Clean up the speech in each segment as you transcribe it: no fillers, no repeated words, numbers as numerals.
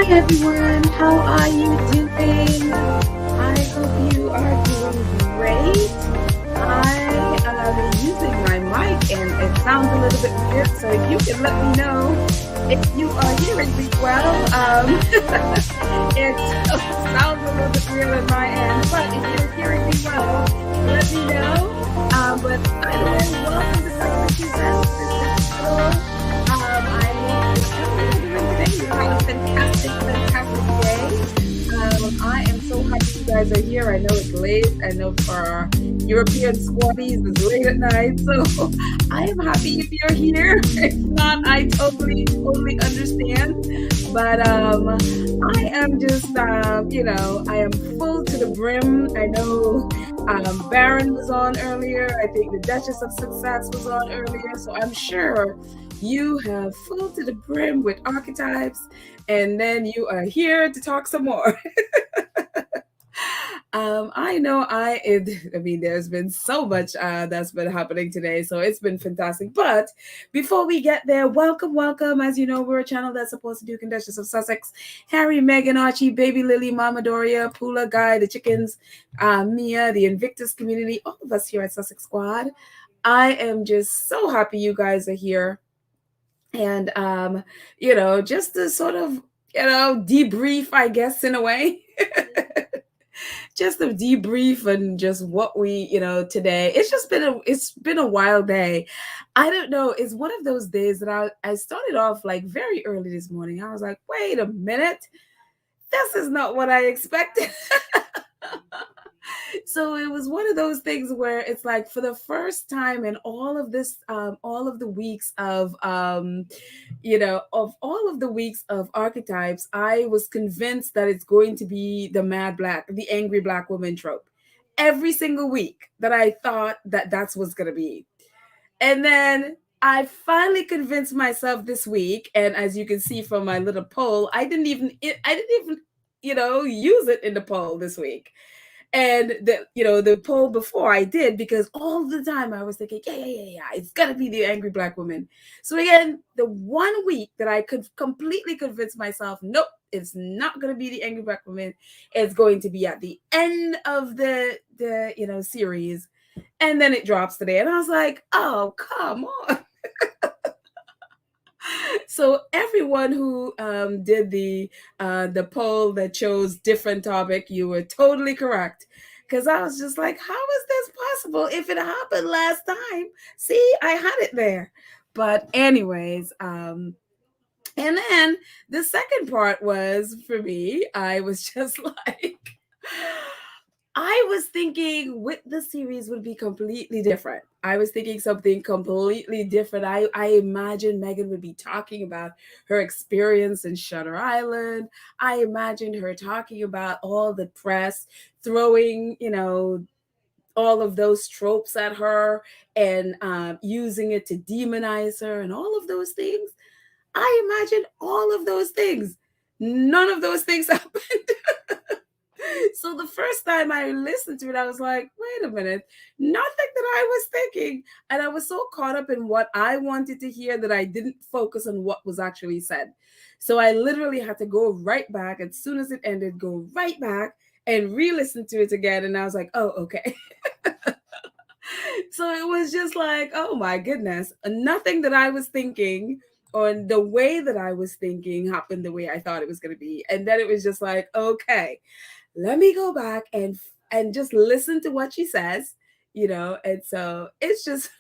Hi everyone, how are you doing? I hope you are doing great. I am using my mic and it sounds a little bit weird, so if you can let me know if you are hearing me well. It sounds a little bit weird on my end, but if you're hearing me well, let me know. But either way, welcome to Psychology Sense. You have a fantastic day. I am so happy you guys are here. I know it's late. I know for our European squaddies, it's late at night. So I am happy if you're here. If not, I totally understand. But I am just, I am full to the brim. I know Baron was on earlier. I think the Duchess of Success was on earlier. So I'm sure you have full to the brim with archetypes, and then you are here to talk some more. I know there's been so much that's been happening today, so it's been fantastic. But before we get there, welcome. As you know, we're a channel that's supposed to do Duchess of Sussex, Harry, Meghan, Archie, Baby Lily, Mama Doria, Pula, Guy, the chickens, Mia, the Invictus community, all of us here at Sussex Squad. I am just so happy you guys are here. And just to sort of debrief, I guess, in a way. Just a debrief and just what we today. It's been a wild day. I don't know, it's one of those days that I started off like very early this morning. I was like, wait a minute, this is not what I expected. So it was one of those things where it's like, for the first time in all of this, all of the weeks of, of all of the weeks of archetypes, I was convinced that it's going to be the angry Black woman trope. Every single week that I thought that that's what's going to be. And then I finally convinced myself this week. And as you can see from my little poll, I didn't even use it in the poll this week. And the poll before I did, because all the time I was thinking, yeah, it's gotta be the angry Black woman. So again, the 1 week that I could completely convince myself, nope, it's not gonna be the angry Black woman. It's going to be at the end of the series, and then it drops today, and I was like, oh, come on. So everyone who did the poll that chose different topic, you were totally correct. Because I was just like, how is this possible? If it happened last time, see, I had it there. But anyways, and then the second part was, for me, I was just like, I was thinking with the series would be completely different. I was thinking something completely different. I imagined Meghan would be talking about her experience in Shutter Island. I imagined her talking about all the press throwing, all of those tropes at her and using it to demonize her and all of those things. I imagined all of those things. None of those things happened. So the first time I listened to it, I was like, wait a minute, nothing that I was thinking. And I was so caught up in what I wanted to hear that I didn't focus on what was actually said. So I literally had to go right back. As soon as it ended, go right back and re-listen to it again. And I was like, oh, okay. So it was just like, oh my goodness, nothing that I was thinking or the way that I was thinking happened the way I thought it was going to be. And then it was just like, okay, let me go back and just listen to what she says, and so it's just,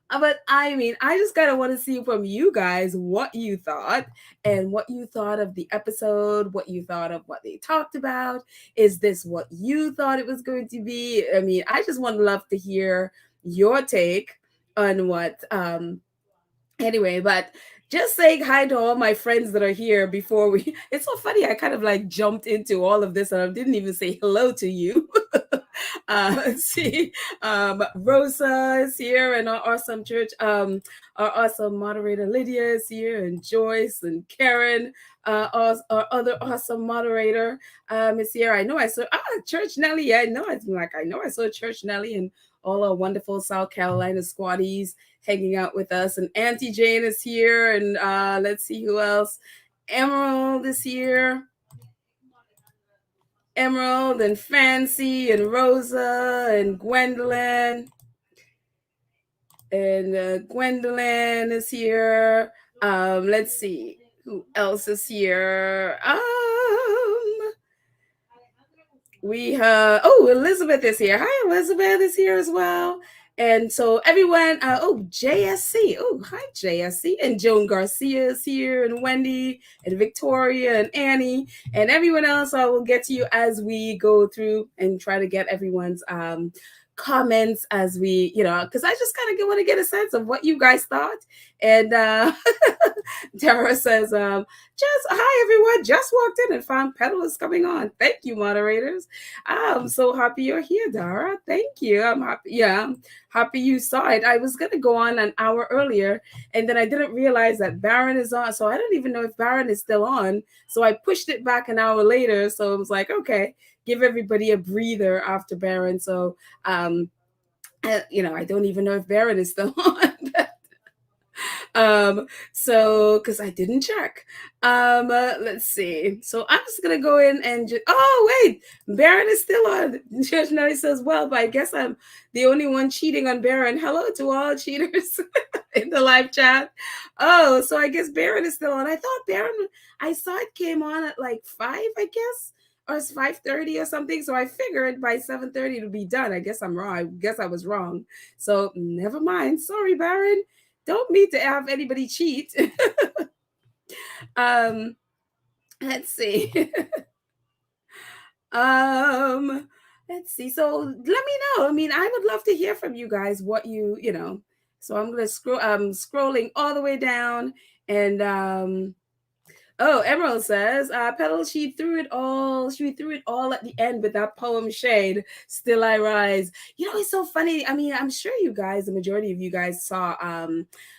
but I mean, I just kind of want to see from you guys what you thought and what you thought of the episode, what you thought of what they talked about. Is this what you thought it was going to be? I mean, I just would love to hear your take on what, anyway, but just saying hi to all my friends that are here before we. It's so funny. I kind of like jumped into all of this and I didn't even say hello to you. Let's see. Rosa is here, and our awesome church, our awesome moderator Lydia is here, and Joyce and Karen, our other awesome moderator is here. I know I saw Church Nelly. Yeah, I know I saw Church Nelly and all our wonderful South Carolina squaddies hanging out with us. And Auntie Jane is here, and let's see who else. Emerald this year. Emerald and Fancy and Rosa and Gwendolyn. And Gwendolyn is here. Let's see who else is here. We have Elizabeth is here. Hi, Elizabeth is here as well. And so everyone, JSC. Oh, hi, JSC. And Joan Garcia is here, and Wendy, and Victoria, and Annie, and everyone else. I will get to you as we go through and try to get everyone's comments as we, because I just kind of want to get a sense of what you guys thought. And Tara says, just hi everyone, just walked in and found Pedal is coming on. Thank you, moderators. I'm so happy you're here, Dara. Thank you. I'm happy. Yeah, I'm happy you saw it. I was gonna go on an hour earlier, and then I didn't realize that Baron is on. So I don't even know if Baron is still on. So I pushed it back an hour later. So it was like, okay, give everybody a breather after Baron. So I don't even know if Baron is still on. So because I didn't check. Let's see. So I'm just gonna go in and wait, Baron is still on. Judge Nelly says, well, but I guess I'm the only one cheating on Baron. Hello to all cheaters in the live chat. Oh, so I guess Baron is still on. I thought Baron, I saw it came on at like 5, I guess. Or it's 5:30 or something. So I figured by 7:30 it'll be done. I guess I'm wrong. I guess I was wrong. So never mind. Sorry, Baron. Don't mean to have anybody cheat. Let's see. Let's see. So let me know. I mean, I would love to hear from you guys what you know. So I'm gonna scroll. Scrolling all the way down, and Emerald says, Petal, she threw it all at the end with that poem Shade, Still I Rise. It's so funny. I mean, I'm sure you guys, the majority of you guys saw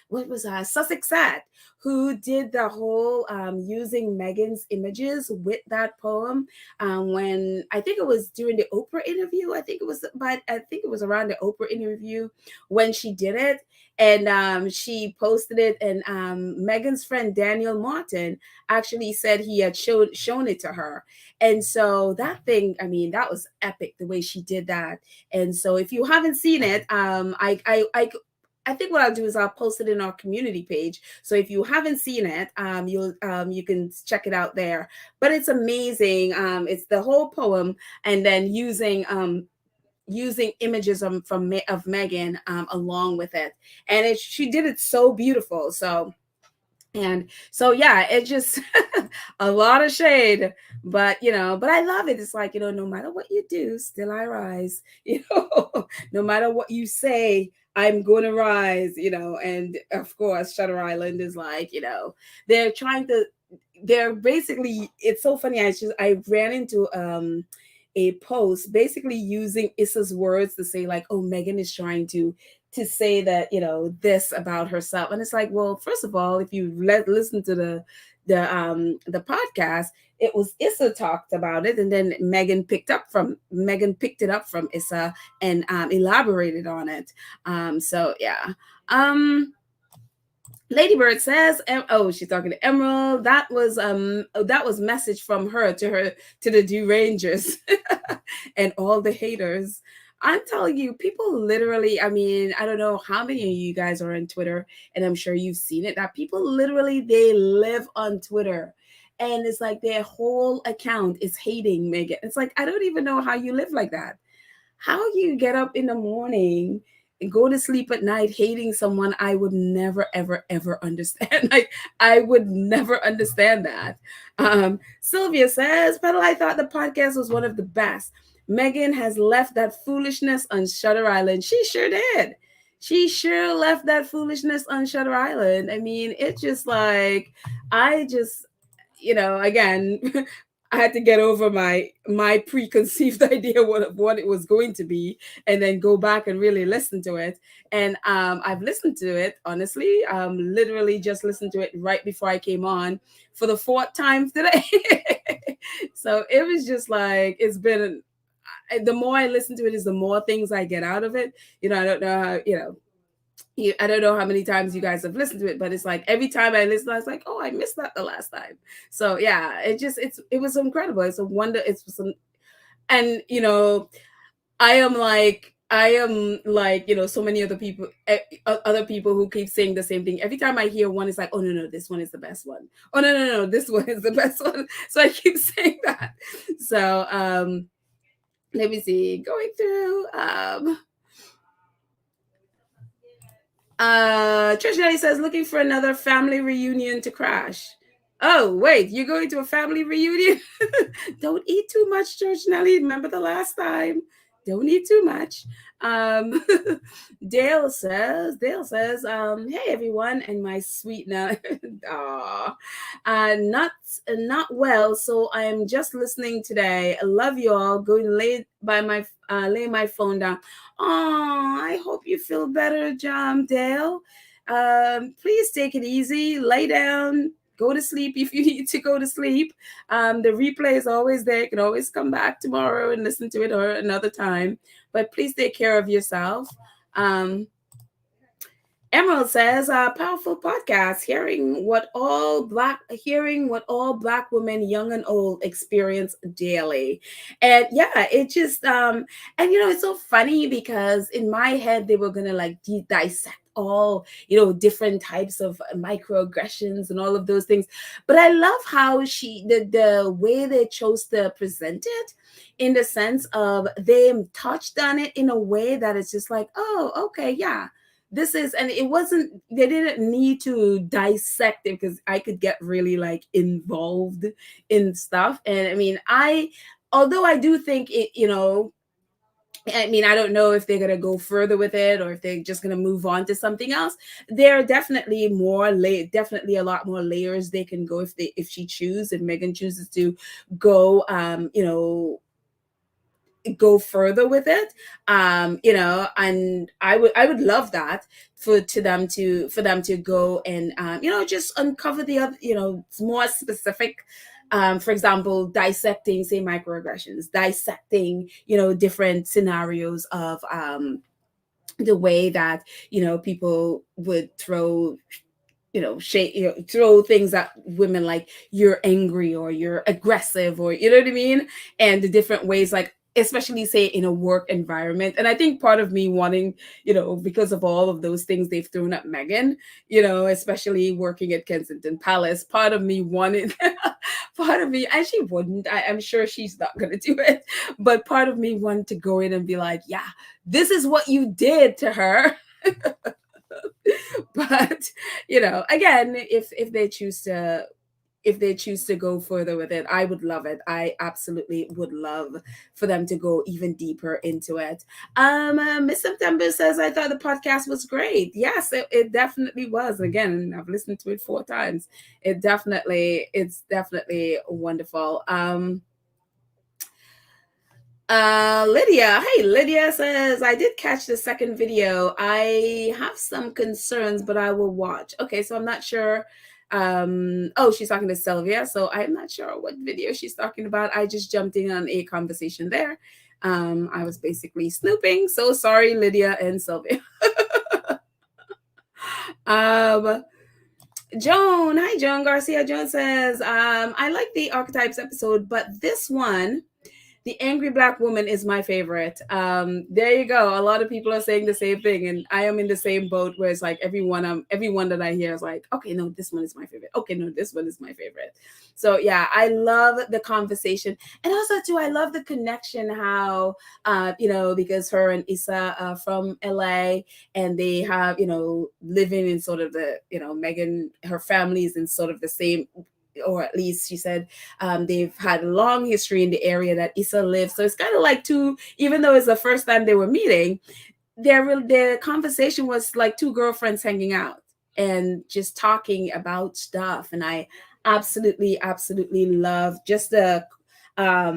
what was Sussex Sad, who did the whole using Meghan's images with that poem when I think it was during the Oprah interview. I think it was around the Oprah interview when she did it. And she posted it, and Meghan's friend Daniel Martin actually said he had shown it to her. And so that thing, I mean, that was epic the way she did that. And so if you haven't seen it, I think what I'll do is I'll post it in our community page. So if you haven't seen it, you can check it out there. But it's amazing. It's the whole poem, and then using images of Meghan along with it, and she did it so beautiful. So yeah, it just a lot of shade, but I love it. It's like, no matter what you do, still I rise. No matter what you say, I'm going to rise. And of course, Shutter Island is like, they're basically, it's so funny. I ran into a post basically using Issa's words to say like, oh, Meghan is trying to say that, this about herself. And it's like, well, first of all, if you listen to the podcast, it was Issa talked about it, and then Meghan picked it up from Issa and elaborated on it. So yeah. Ladybird says, she's talking to Emerald. That was message from her to the derangers and all the haters. I'm telling you, people literally, I mean, I don't know how many of you guys are on Twitter, and I'm sure you've seen it, that people literally, they live on Twitter. And it's like their whole account is hating Meghan. It's like, I don't even know how you live like that. How you get up in the morning and go to sleep at night hating someone, I would never, ever, ever understand. Like, I would never understand that. Sylvia says, Petal, I thought the podcast was one of the best. Meghan has left that foolishness on Shutter Island. She sure did. She sure left that foolishness on Shutter Island. I mean, it's just like, I just, again, I had to get over my preconceived idea of what it was going to be, and then go back and really listen to it. And I've listened to it, honestly. Literally just listened to it right before I came on for the 4th time today. So it was just like, it's been, the more I listen to it is the more things I get out of it. I don't know how, I don't know how many times you guys have listened to it, but it's like every time I listen, I was like, oh, I missed that the last time. So yeah, it was incredible. It's a wonder. It's some, and I am like, so many other people, other people who keep saying the same thing. Every time I hear one, it's like, oh no, no, this one is the best one. Oh no, no, no, this one is the best one. So I keep saying that. So let me see, going through. Trisha says looking for another family reunion to crash. Oh wait, you're going to a family reunion? Don't eat too much, Church Nelly. Remember the last time. Don't eat too much. Um, Dale says, hey everyone, and my sweet now, not well, so I am just listening today. I love you all. Going to lay my phone down. Oh, I hope you feel better, John Dale. Please take it easy. Lay down. Go to sleep if you need to go to sleep. The replay is always there. You can always come back tomorrow and listen to it or another time. But please take care of yourself. Emerald says, powerful podcast, hearing what all black women, young and old, experience daily. And yeah, it just and it's so funny because in my head they were gonna like dissect all different types of microaggressions and all of those things. But I love how the way they chose to present it, in the sense of they touched on it in a way that it's just like, oh, okay, yeah, this is, and it wasn't, they didn't need to dissect it because I could get really like involved in stuff. And I mean, although I do think it, I mean, I don't know if they're going to go further with it or if they're just going to move on to something else. There are definitely definitely a lot more layers they can go if Meghan chooses to go, go further with it, and I would love that for them to go and just uncover the other, more specific, for example, dissecting, say, microaggressions, dissecting different scenarios of the way that people would throw throw things at women, like you're angry or you're aggressive, or you know what I mean, and the different ways, like especially say in a work environment. And I think part of me wanting, because of all of those things they've thrown at Meghan, especially working at Kensington Palace, part of me wanted part of me, and she wouldn't, I'm sure she's not going to do it, but part of me wanted to go in and be like, yeah, this is what you did to her. But again, if they choose to go further with it, I would love it. I absolutely would love for them to go even deeper into it. Miss September says, I thought the podcast was great. Yes, it definitely was. Again, I've listened to it 4 times. It's definitely wonderful. Lydia, hey, Lydia says, I did catch the second video. I have some concerns, but I will watch. Okay, so I'm not sure. Oh, she's talking to Sylvia, so I'm not sure what video she's talking about. I just jumped in on a conversation there. I was basically snooping. So sorry, Lydia and Sylvia. Joan, hi, Joan Garcia. Joan says, I like the Archetypes episode, but this one, the Angry Black Woman, is my favorite. There you go. A lot of people are saying the same thing, and I am in the same boat where it's like everyone that I hear is like, okay, no, this one is my favorite. Okay, no, this one is my favorite. So yeah, I love the conversation, and also too, I love the connection. How because her and Issa are from LA, and they have living in sort of the Meghan, her family is in sort of the same, or at least she said they've had a long history in the area that Issa lives. So it's kind of like even though it's the first time they were meeting, their conversation was like two girlfriends hanging out and just talking about stuff. And I absolutely love just the I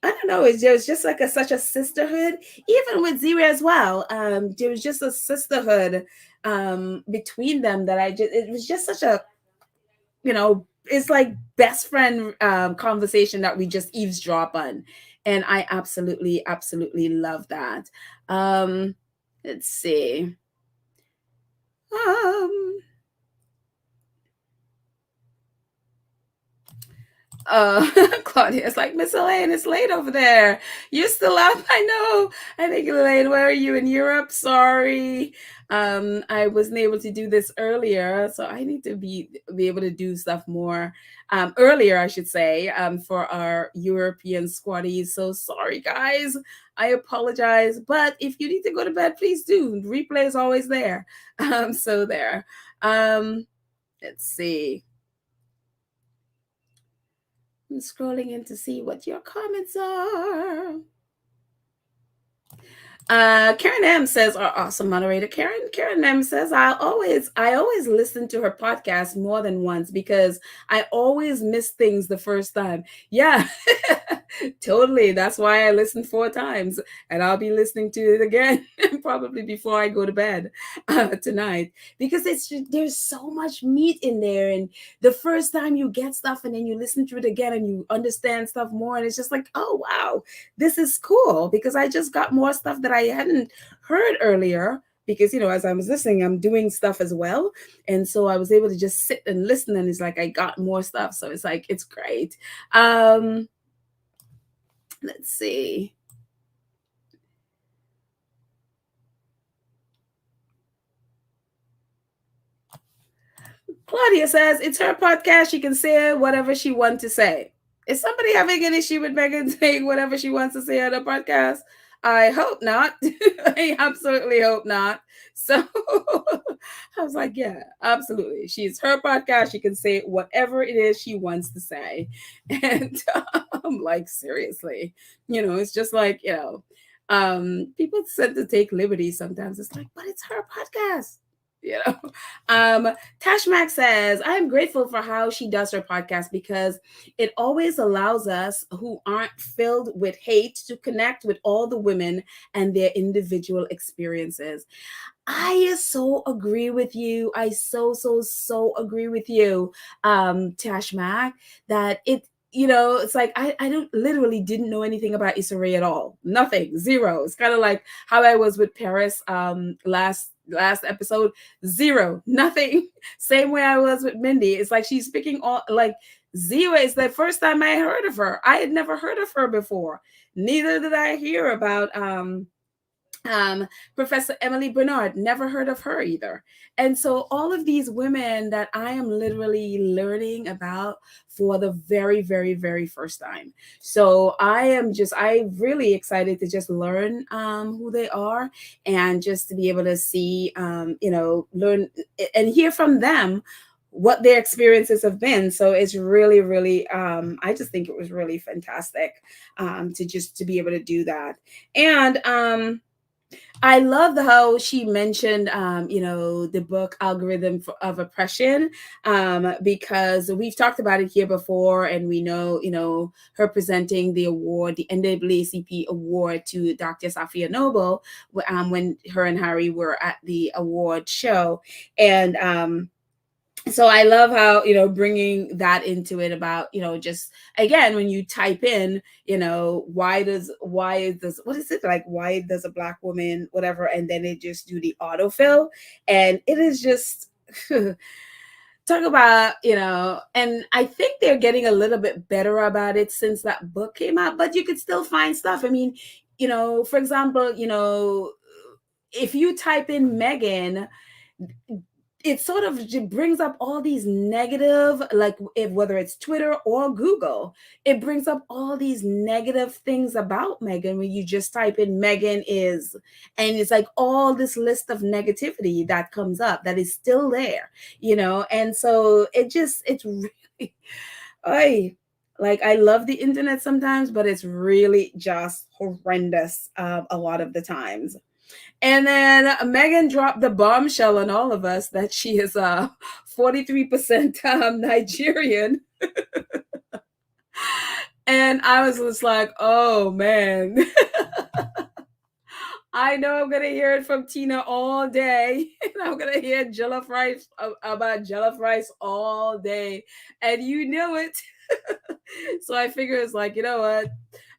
don't know, it's just like such a sisterhood, even with Ziwe as well. There was just a sisterhood between them that it was just such a it's like best friend conversation that we just eavesdrop on, and I absolutely love that. Let's see. Um, Claudia's like, Miss Elaine, it's late over there. You're still up? I know. I think, Elaine, where are you in Europe? Sorry. I wasn't able to do this earlier, so I need to be able to do stuff more earlier, I should say, for our European squatties. So sorry, guys. I apologize. But if you need to go to bed, please do. Replay is always there. So there. Let's see. I'm scrolling in to see what your comments are. Karen M says, our awesome moderator. Karen M says, I always listen to her podcast more than once because I always miss things the first time. Yeah, totally. That's why I listened 4 times, and I'll be listening to it again probably before I go to bed tonight, because there's so much meat in there, and the first time you get stuff, and then you listen to it again, and you understand stuff more, and it's just like, oh wow, this is cool, because I just got more stuff that I hadn't heard earlier, because as I was listening, I'm doing stuff as well, and so I was able to just sit and listen, and it's like I got more stuff, so it's like it's great. Let's see. Claudia says it's her podcast. She can say whatever she wants to say. Is somebody having an issue with Meghan saying whatever she wants to say on the podcast? I hope not. I absolutely hope not. So I was like, yeah, absolutely. She's her podcast. She can say whatever it is she wants to say. And I'm like, seriously, it's just like, people tend to take liberties sometimes. It's like, but it's her podcast. you know Tashmak says, I'm grateful for how she does her podcast because it always allows us who aren't filled with hate to connect with all the women and their individual experiences. I so agree with you. I so agree with you, Tashmak, that it's like I don't literally didn't know anything about Issa Rae at all. Nothing, zero. It's kind of like how I was with Paris last episode, zero, nothing. Same way I was with Mindy. It's like she's speaking all like Ziwe is the first time I heard of her. I had never heard of her before. Neither did I hear about Professor Emily Bernard, never heard of her either. And so all of these women that I am literally learning about for the very, very, very first time. So I really excited to just learn who they are, and just to be able to see, learn and hear from them what their experiences have been. So it's really, really, I just think it was really fantastic to be able to do that. And I love how she mentioned, the book of Oppression, because we've talked about it here before, and we know, her presenting the award, the NAACP award to Dr. Safia Noble, when her and Harry were at the award show. And so I love how, bringing that into it about, just again, when you type in, why does what is it like, why does a Black woman whatever, and then it just do the autofill, and it is just talk about, and I think they're getting a little bit better about it since that book came out, but you could still find stuff. I mean, for example, if you type in Meghan, it sort of brings up all these negative, like whether it's Twitter or Google, it brings up all these negative things about Meghan when you just type in Meghan is, and it's like all this list of negativity that comes up that is still there, and so it's really, I love the internet sometimes, but it's really just horrendous a lot of the times. And then Meghan dropped the bombshell on all of us that she is 43% Nigerian. And I was just like, oh man. I know I'm gonna hear it from Tina all day, and I'm gonna hear jollof rice about jollof rice all day, and you know it. So I figure it's like, you know what?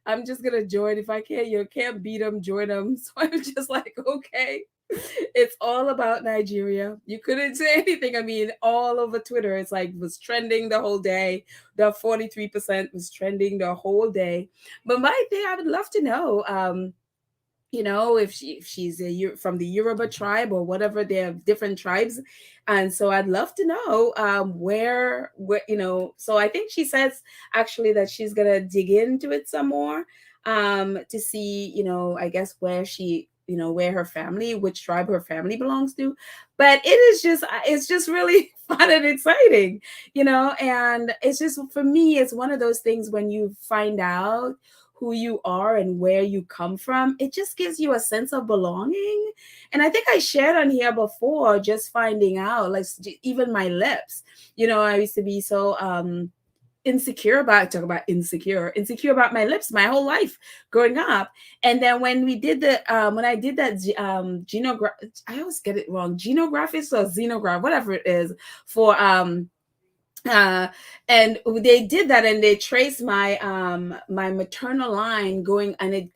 I'm just gonna join. If I can't, you can't beat them, join them. So I'm just like, okay. It's all about Nigeria. You couldn't say anything. I mean, all over Twitter, it's like was trending the whole day. The 43% was trending the whole day. But my thing, I would love to know. If she's from the Yoruba tribe or whatever. They have different tribes, and so I'd love to know where So I think she says actually that she's gonna dig into it some more, to see, I guess where she where her family, which tribe her family belongs to. But it's just really fun and exciting, and it's just, for me, it's one of those things when you find out who you are and where you come from, it just gives you a sense of belonging. And I think I shared on here before, just finding out, like, even my lips. I used to be so insecure about insecure about my lips my whole life growing up. And then when we did the when I did that I always get it wrong, genographics or xenograph, whatever it is, for uh and they did that, and they traced my maternal line going, and it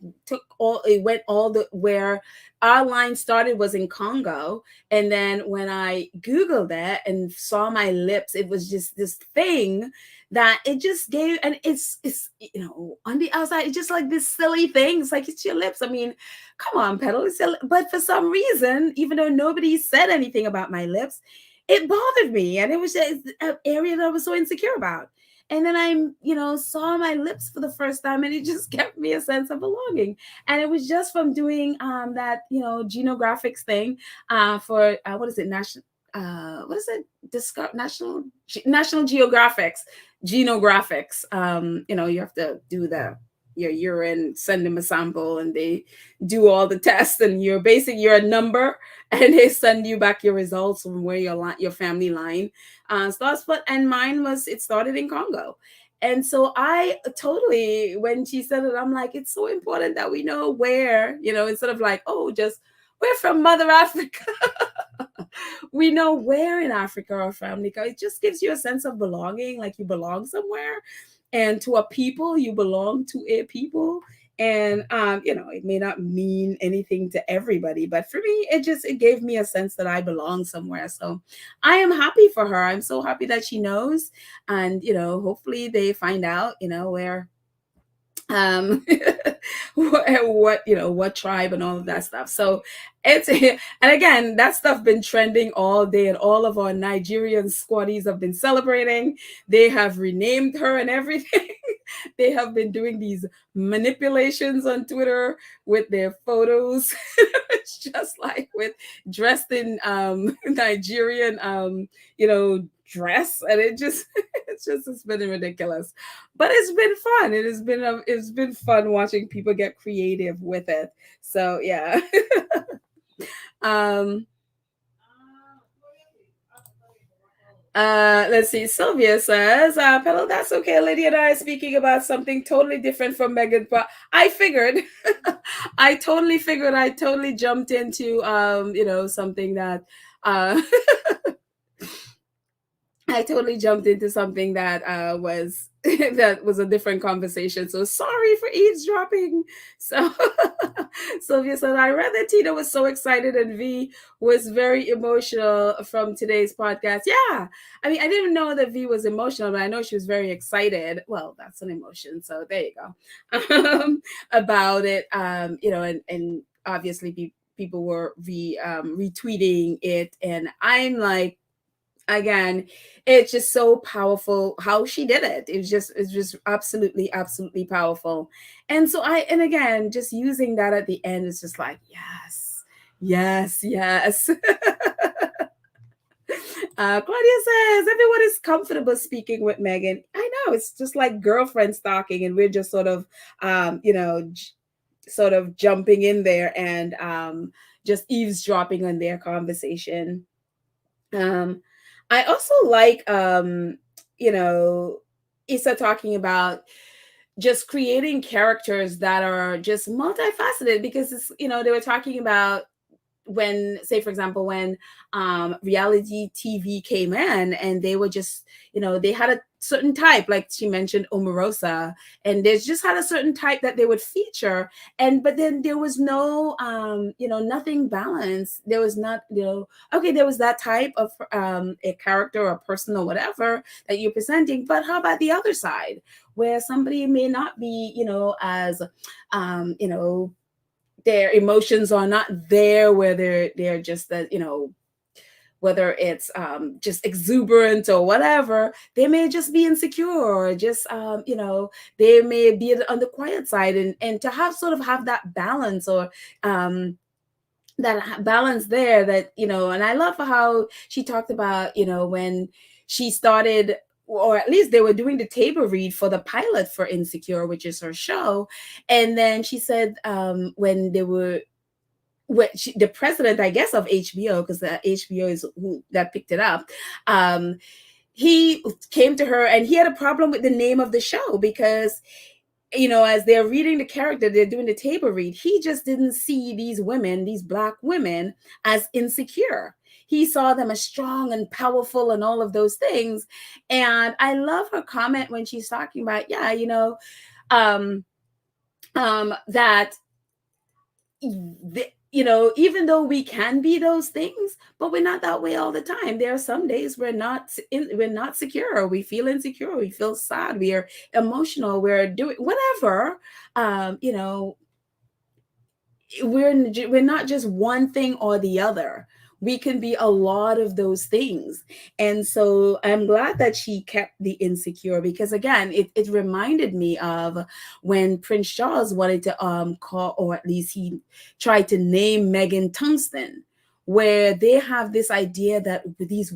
went all the where our line started was in Congo. And then when I googled that and saw my lips, it was just this thing that it just gave. And it's on the outside, it's just like this silly thing. It's like, it's your lips. I mean, come on, pedal. But for some reason, even though nobody said anything about my lips, it bothered me, and it was just an area that I was so insecure about. And then saw my lips for the first time, and it just gave me a sense of belonging. And it was just from doing that genographics thing, for what is it, national what is it, National Geographics, genographics. You have to do your urine, send them a sample, and they do all the tests, and you're a number, and they send you back your results from where your family line starts. But and mine it started in Congo. And so I totally, when she said it, I'm like, it's so important that we know where, instead of like, oh, just we're from Mother Africa. We know where in Africa our family goes. It just gives you a sense of belonging, like you belong somewhere, and to a people, you belong to a people. And it may not mean anything to everybody, but for me, it gave me a sense that I belong somewhere. So I am happy for her. I'm so happy that she knows, and hopefully they find out, where um what tribe and all of that stuff. So it's and again, that stuff been trending all day, and all of our Nigerian squaddies have been celebrating. They have renamed her and everything. They have been doing these manipulations on Twitter with their photos. It's just like with dressed in Nigerian dress, and it's been ridiculous. But it's been fun. It's been fun watching people get creative with it. So yeah. um let's see. Sylvia says, Pedal, that's okay. Lydia and I are speaking about something totally different from Megan, but I figured. I totally figured. I totally jumped into something that I totally jumped into something that was that was a different conversation. So sorry for eavesdropping. So Sylvia said, I read that Tina was so excited and V was very emotional from today's podcast. Yeah. I mean, I didn't know that V was emotional, but I know she was very excited. Well, that's an emotion. So there you go. About it. And obviously people were retweeting it. And I'm like, again, it's just so powerful how she did it. It's just absolutely powerful. And so and again, just using that at the end is just like, yes. Claudia says everyone is comfortable speaking with Meghan. I know, it's just like girlfriends talking, and we're just sort of sort of jumping in there and just eavesdropping on their conversation. I also like Issa talking about just creating characters that are just multifaceted, because it's, they were talking about when, say for example, when reality TV came in, and they were just, they had a certain type, like she mentioned Omarosa, and they just had a certain type that they would feature, and but then there was no nothing balanced. There was not, okay, there was that type of a character or a person or whatever that you're presenting, but how about the other side, where somebody may not be, as their emotions are not there, where they're just that, whether it's just exuberant or whatever, they may just be insecure, or just they may be on the quiet side, and to have sort of have that balance, or that balance there, that, and I love how she talked about, when she started, or at least they were doing the table read for the pilot for Insecure, which is her show. And then she said, when they were, the president, I guess, of HBO, because the HBO is who that picked it up, he came to her and he had a problem with the name of the show, because as they're reading the character, they're doing the table read, he just didn't see these women, these Black women, as insecure. He saw them as strong and powerful and all of those things. And I love her comment when she's talking about, that even though we can be those things, but we're not that way all the time. There are some days we're not secure. We feel insecure. We feel sad. We are emotional. We're doing whatever. We're not just one thing or the other. We can be a lot of those things. And so I'm glad that she kept the insecure, because again, it reminded me of when Prince Charles wanted to call, or at least he tried to name Meghan Tungsten, where they have this idea that these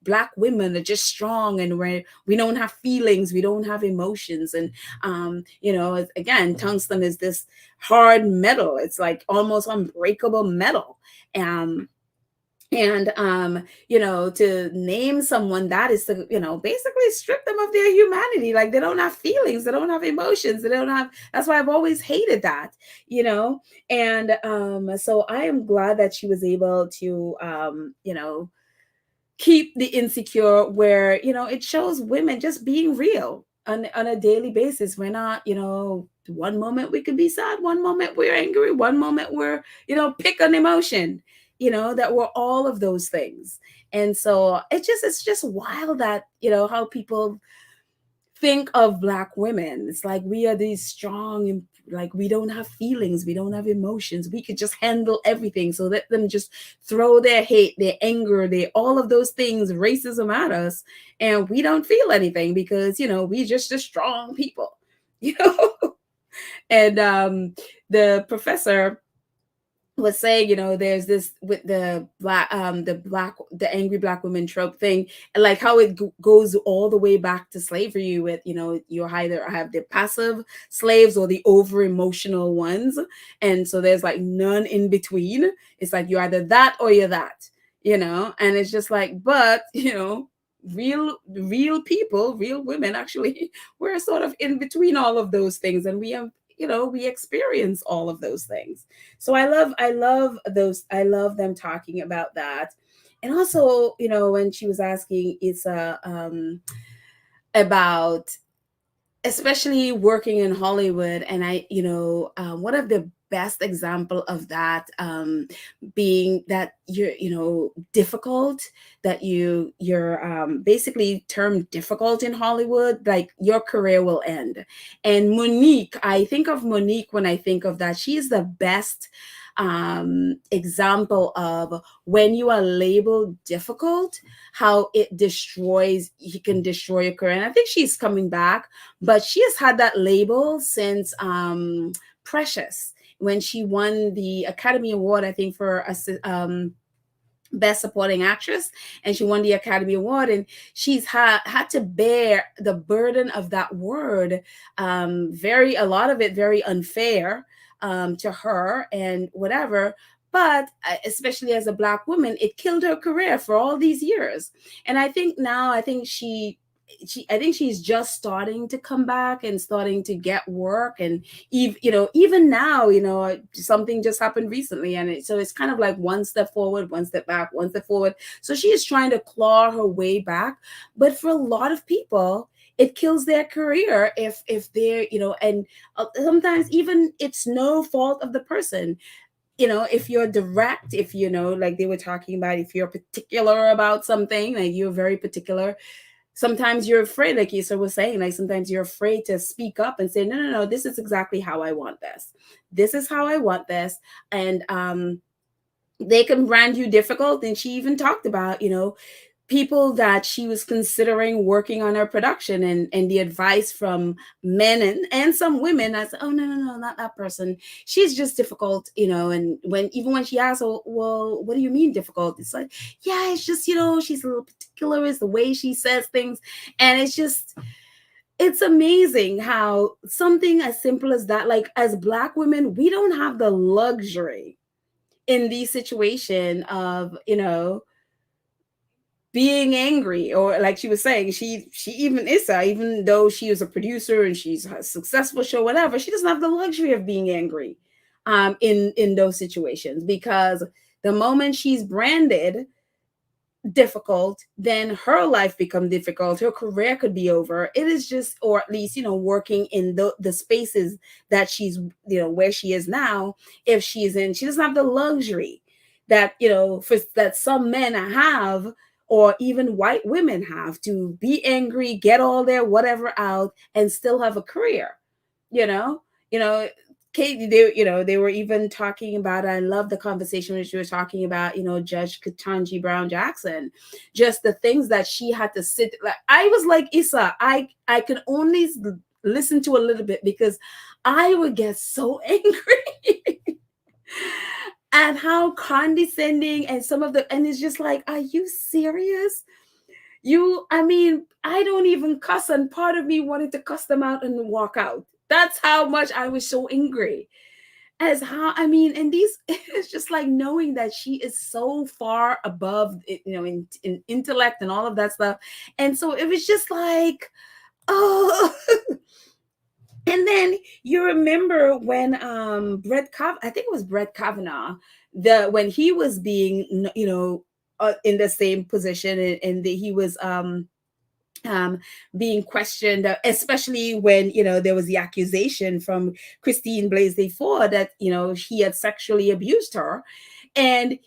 Black women are just strong, and we don't have feelings, we don't have emotions. And again, tungsten is this hard metal. It's like almost unbreakable metal. To name someone that is to, basically strip them of their humanity. Like, they don't have feelings, they don't have emotions, they don't have, that's why I've always hated that, and so I am glad that she was able to keep the insecure, where it shows women just being real on a daily basis. We're not, one moment we could be sad, one moment we're angry, one moment we're, pick an emotion, that we're all of those things. And so it's just wild that, how people think of Black women. It's like we are these strong, and like we don't have feelings, we don't have emotions, we could just handle everything. So let them just throw their hate, their anger, all of those things, racism at us, and we don't feel anything, because we just a strong people. you know and the professor was saying, there's this with the angry Black woman trope thing, and like how it goes all the way back to slavery with, you either have the passive slaves or the over emotional ones. And so there's like none in between. It's like you're either that or you're that, and it's just like, but, real people, real women, actually, we're sort of in between all of those things, and we have, we experience all of those things. So I love them talking about that. And also, when she was asking Issa about, especially working in Hollywood, and one of the best example of that being that you're, difficult, that you're basically termed difficult in Hollywood, like your career will end. And Monique, I think of Monique when I think of that. She is the best example of when you are labeled difficult, how he can destroy your career. And I think she's coming back, but she has had that label since Precious, when she won the Academy Award, I think, for Best Supporting Actress, and she won the Academy Award, and she's had to bear the burden of that word, a lot of it very unfair to her and whatever. But especially as a Black woman, it killed her career for all these years. And I think now, she I think she's just starting to come back and starting to get work. And even now, something just happened recently, and so it's kind of like one step forward, one step back, one step forward. So she is trying to claw her way back. But for a lot of people, it kills their career if they're, and sometimes even it's no fault of the person. If you're direct, if like they were talking about, if you're particular about something, like you're very particular, sometimes you're afraid, like Issa was saying, like sometimes you're afraid to speak up and say, no, no, no, this is exactly how I want this. This is how I want this. And they can brand you difficult. And she even talked about, people that she was considering working on her production, and the advice from men and some women. I said, oh, no, no, no, not that person. She's just difficult, and when she asked, oh, well, what do you mean difficult? It's like, yeah, it's just, she's a little particular, is the way she says things. And it's amazing how something as simple as that, like as Black women, we don't have the luxury in these situation of, being angry. Or like she was saying, she even Issa, even though she is a producer and she's a successful show, whatever, she doesn't have the luxury of being angry in those situations, because the moment she's branded difficult, then her life become difficult, her career could be over. It is just, or at least, working in the spaces that she's, where she is now, if she's in, she doesn't have the luxury that, that some men have, or even white women have, to be angry, get all their whatever out, and still have a career. you know you know Katie, they were even talking about, I love the conversation when she was talking about, Judge Ketanji Brown Jackson, just the things that she had to sit. Like, I was like, Issa, I could only listen to a little bit, because I would get so angry at how condescending and some of the, and it's just like, are you serious? I mean, I don't even cuss, and part of me wanted to cuss them out and walk out. That's how much I was so angry. As how, I mean, and these, it's just like knowing that she is so far above, in intellect and all of that stuff. And so it was just like, oh. And then you remember when I think it was Brett Kavanaugh, when he was being, in the same position, and he was being questioned, especially when, there was the accusation from Christine Blasey Ford that, he had sexually abused her. And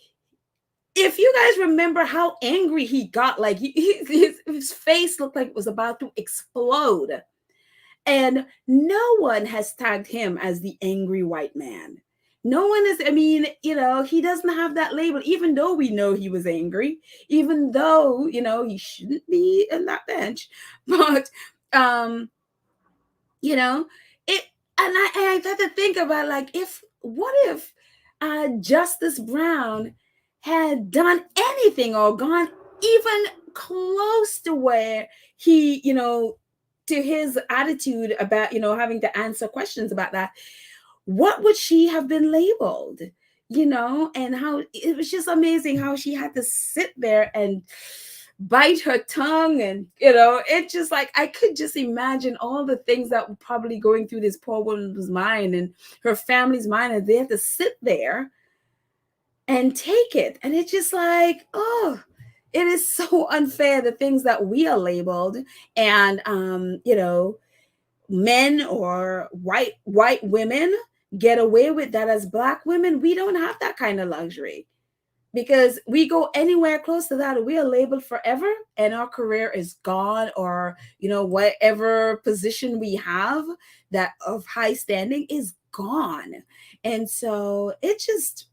if you guys remember how angry he got, like his face looked like it was about to explode. And no one has tagged him as the angry white man. No one is, I mean, he doesn't have that label, even though we know he was angry, even though, he shouldn't be in that bench. But, it, and I had to think about, like, what if Justice Brown had done anything or gone even close to where he, to his attitude about, having to answer questions about that, what would she have been labeled? And how it was just amazing how she had to sit there and bite her tongue. And it just, like, I could just imagine all the things that were probably going through this poor woman's mind and her family's mind, and they had to sit there and take it. And it's just like, oh, it is so unfair, the things that we are labeled. And men or white women get away with that. As Black women, we don't have that kind of luxury, because we go anywhere close to that, we are labeled forever, and our career is gone, or whatever position we have that of high standing is gone. And so it just,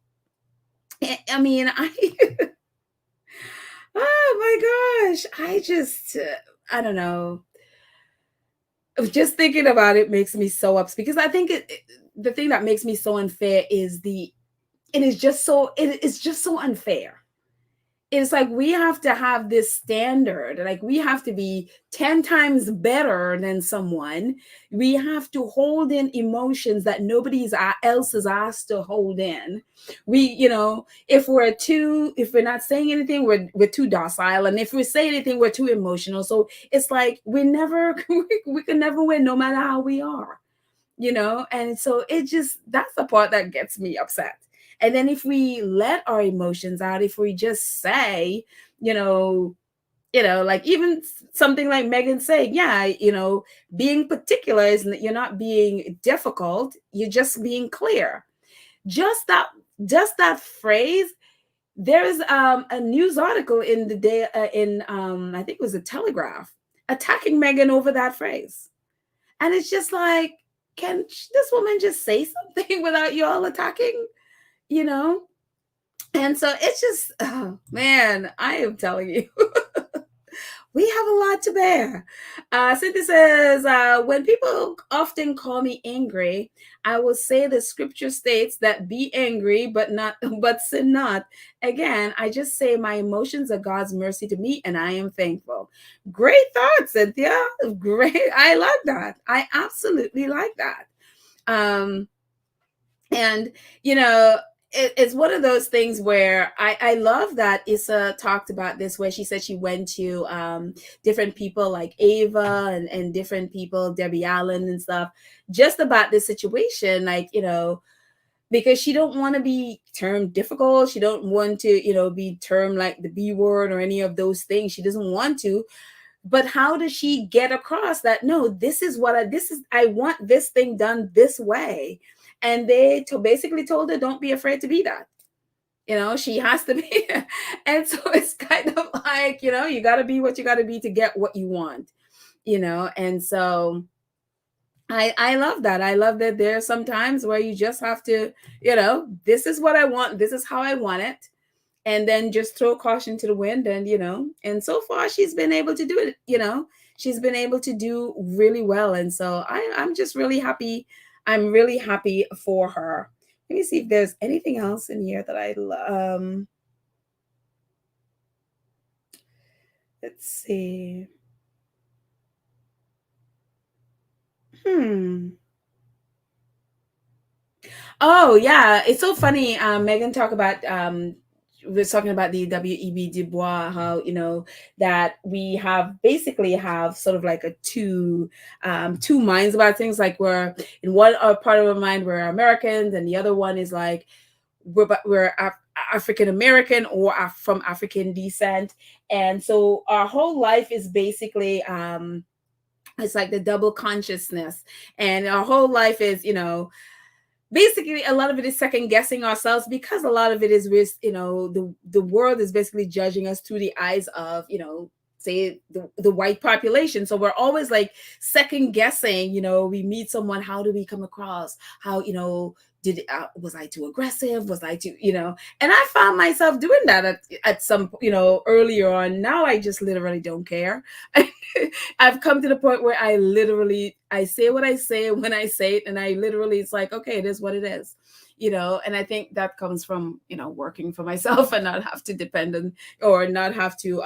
I mean, oh my gosh, I don't know. Just thinking about it makes me so upset, because I think the thing that makes me so unfair is it is just so unfair. it's like we have to have this standard. Like we have to be 10 times better than someone. We have to hold in emotions that nobody else is asked to hold in. We, if we're not saying anything, we're too docile. And if we say anything, we're too emotional. So it's like we can never win no matter how we are. And so that's the part that gets me upset. And then if we let our emotions out, if we just say, you know like even something like Megan saying, yeah, being particular is that you're not being difficult, you're just being clear. just that just that phrase. There's a news article in the day, in I think it was a Telegraph, attacking Megan over that phrase. And it's just like, can this woman just say something without you all attacking? You know? And so it's just, oh, man, I am telling you, we have a lot to bear. Cynthia says, when people often call me angry, I will say the scripture states that be angry, but not, but sin not. Again, I just say my emotions are God's mercy to me, and I am thankful. Great thought, Cynthia. Great. I like that. I absolutely like that. And it's one of those things where I love that Issa talked about this, where she said she went to different people like Ava and different people, Debbie Allen and stuff, just about this situation, like, because she don't want to be termed difficult. She don't want to, be termed like the B word or any of those things. She doesn't want to. But how does she get across that, no, this is I want this thing done this way? And they basically told her, don't be afraid to be that. She has to be. And so it's kind of like, you got to be what you got to be to get what you want, and so I love that. I love that there are some times where you just have to, this is what I want. This is how I want it. And then just throw caution to the wind. And, and so far she's been able to do it, she's been able to do really well. And so I'm just really happy. I'm really happy for her. Let me see if there's anything else in here that I love. Let's see. Oh yeah, it's so funny. Megan talked about we're talking about the W.E.B. Du Bois, how that we basically have sort of like a two minds about things. Like we're in one part of our mind we're Americans, and the other one is like we're African American or from African descent. And so our whole life is basically it's like the double consciousness, and our whole life is basically a lot of it is second guessing ourselves, because a lot of it is with the world is basically judging us through the eyes of say the white population. So we're always like second guessing. We meet someone, how do we come across, how was I too aggressive, was I too and I found myself doing that at some earlier on. Now I just literally don't care. I've come to the point where I say what I say when I say it, and I literally, it's like, okay, it is what it is, and I think that comes from working for myself and not have to depend on, or not have to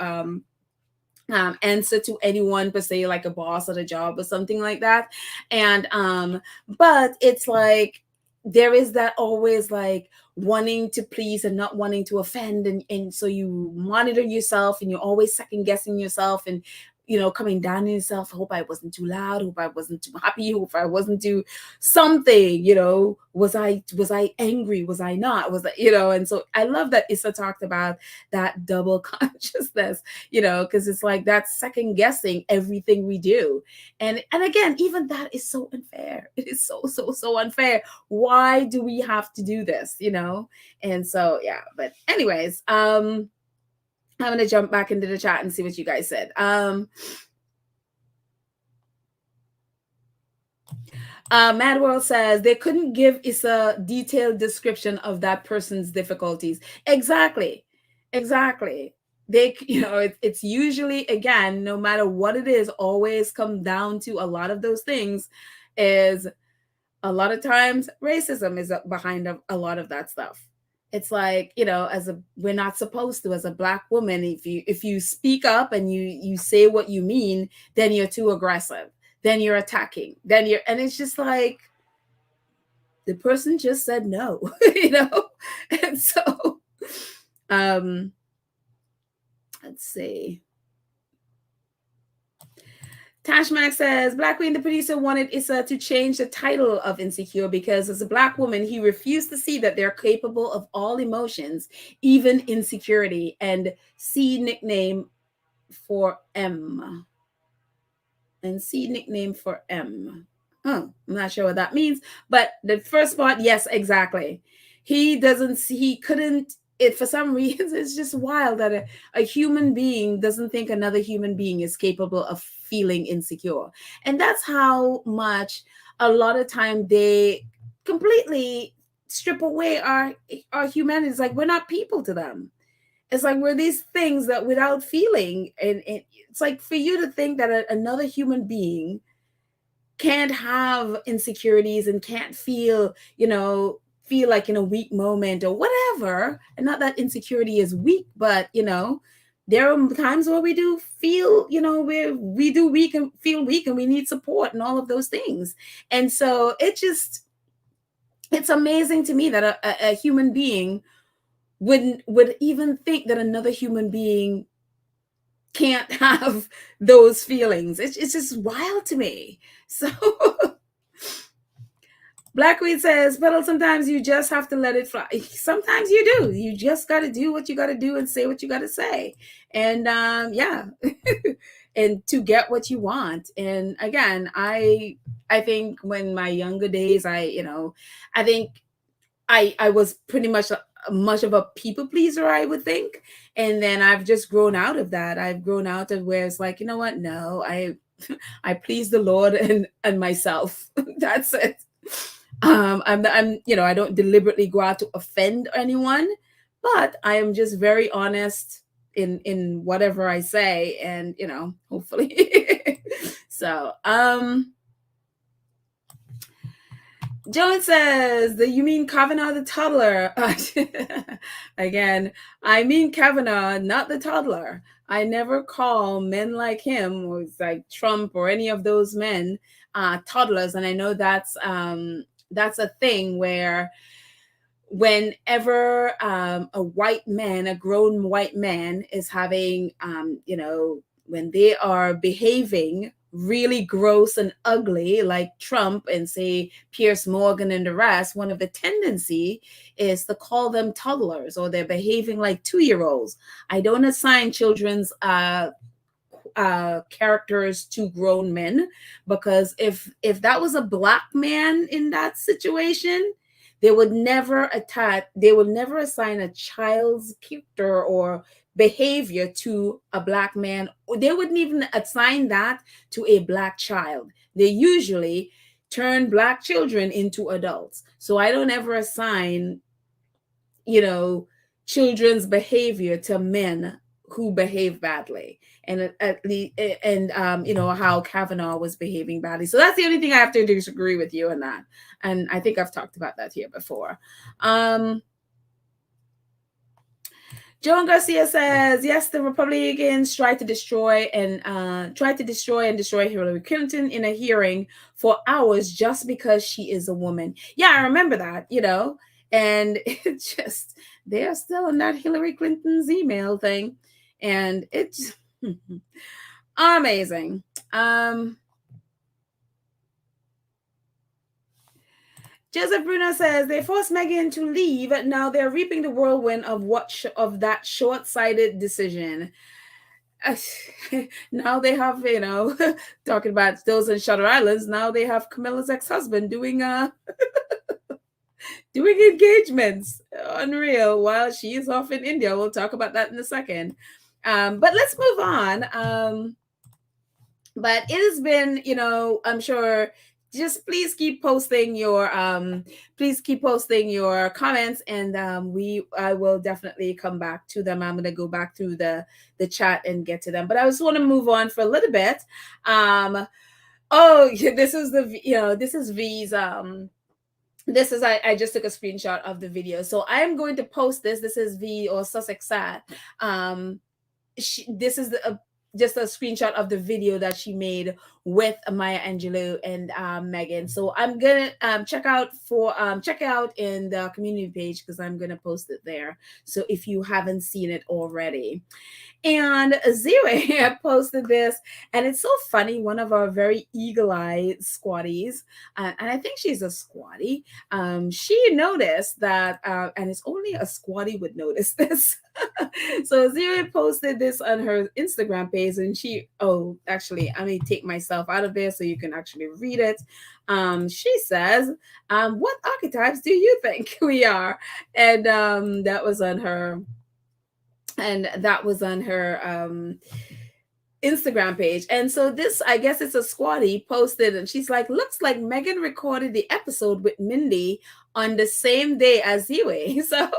answer to anyone per se, like a boss at a job or something like that. And but it's like there is that always like wanting to please and not wanting to offend, and so you monitor yourself, and you're always second guessing yourself, and coming down on yourself. Hope I wasn't too loud, hope I wasn't too happy, hope I wasn't too something, was I angry, was I not, was that, and so I love that Issa talked about that double consciousness, because it's like that's second guessing everything we do. And again, even that is so unfair. It is so unfair. Why do we have to do this, and so yeah. But anyways, I'm going to jump back into the chat and see what you guys said. Mad World says they couldn't give Issa detailed description of that person's difficulties. Exactly. They, it's usually, again, no matter what it is, always come down to a lot of those things. Is a lot of times racism is behind a lot of that stuff. it's like, we're not supposed to, as a Black woman, if you speak up and you say what you mean, then you're too aggressive, then you're attacking, and it's just like, the person just said no. And so let's see. Tashmak says, Black Queen, the producer, wanted Issa to change the title of Insecure because as a Black woman, he refused to see that they're capable of all emotions, even insecurity, and C nickname for M. And C nickname for M. Oh, I'm not sure what that means. But the first part, yes, exactly. He couldn't, for some reason, it's just wild that a human being doesn't think another human being is capable of feeling insecure. And that's how much a lot of time they completely strip away our humanity. It's like we're not people to them. It's like we're these things that without feeling, and it's like for you to think that another human being can't have insecurities and can't feel like in a weak moment or whatever. And not that insecurity is weak, but there are times where we do feel, we do weak and feel weak and we need support and all of those things. And so it's amazing to me that a human being would even think that another human being can't have those feelings. It's just wild to me. So Black Queen says, but sometimes you just have to let it fly. Sometimes you do. You just got to do what you got to do and say what you got to say. And yeah, and to get what you want. And again, I think when my younger days, I think I was pretty much of a people pleaser, I would think. And then I've just grown out of that. I've grown out of where it's like, you know what? No, I please the Lord and myself. That's it. I'm I don't deliberately go out to offend anyone, but I am just very honest in whatever I say, and hopefully. So Joan says, you mean Kavanaugh the toddler? Again, I mean Kavanaugh, not the toddler. I never call men like him, or like Trump or any of those men, toddlers. And I know that's a thing where whenever a grown white man is having, when they are behaving really gross and ugly, like Trump and say Piers Morgan and the rest, one of the tendency is to call them toddlers, or they're behaving like 2-year-olds. I don't assign children's characters to grown men, because if that was a Black man in that situation, they would never assign a child's character or behavior to a Black man. They wouldn't even assign that to a Black child. They usually turn Black children into adults. So I don't ever assign, children's behavior to men who behave badly. And how Kavanaugh was behaving badly. So that's the only thing I have to disagree with you on that. And I think I've talked about that here before. Joan Garcia says, yes, the Republicans tried to destroy and destroy Hillary Clinton in a hearing for hours just because she is a woman. Yeah, I remember that, and it just, they're still in that Hillary Clinton's email thing. And it's amazing. Joseph Bruno says, they forced Meghan to leave. Now they're reaping the whirlwind of that short-sighted decision. Now they have, talking about those in Shutter Islands, now they have Camilla's ex-husband doing doing engagements. Unreal, while she is off in India. We'll talk about that in a second. But let's move on. But it has been, I'm sure, just please keep posting your comments, and I will definitely come back to them. I'm going to go back through the chat and get to them. But I just want to move on for a little bit. This is V's this is I just took a screenshot of the video, so I'm going to post this. This is V or Sussex Sad. This is just a screenshot of the video that she made with Maya Angelou and Megan. So I'm gonna check out in the community page because I'm gonna post it there. So if you haven't seen it already. And Ziwe posted this, and it's so funny. One of our very eagle-eyed squatties, and I think she's a squatty. She noticed that, and it's only a squatty would notice this. So Ziwe posted this on her Instagram page, and actually, I may take myself out of there so you can actually read it. She says, "What archetypes do you think we are?" And that was on her Instagram page. And so this, I guess it's a squatty, posted, and she's like, looks like Meghan recorded the episode with Mindy on the same day as Ziwe. So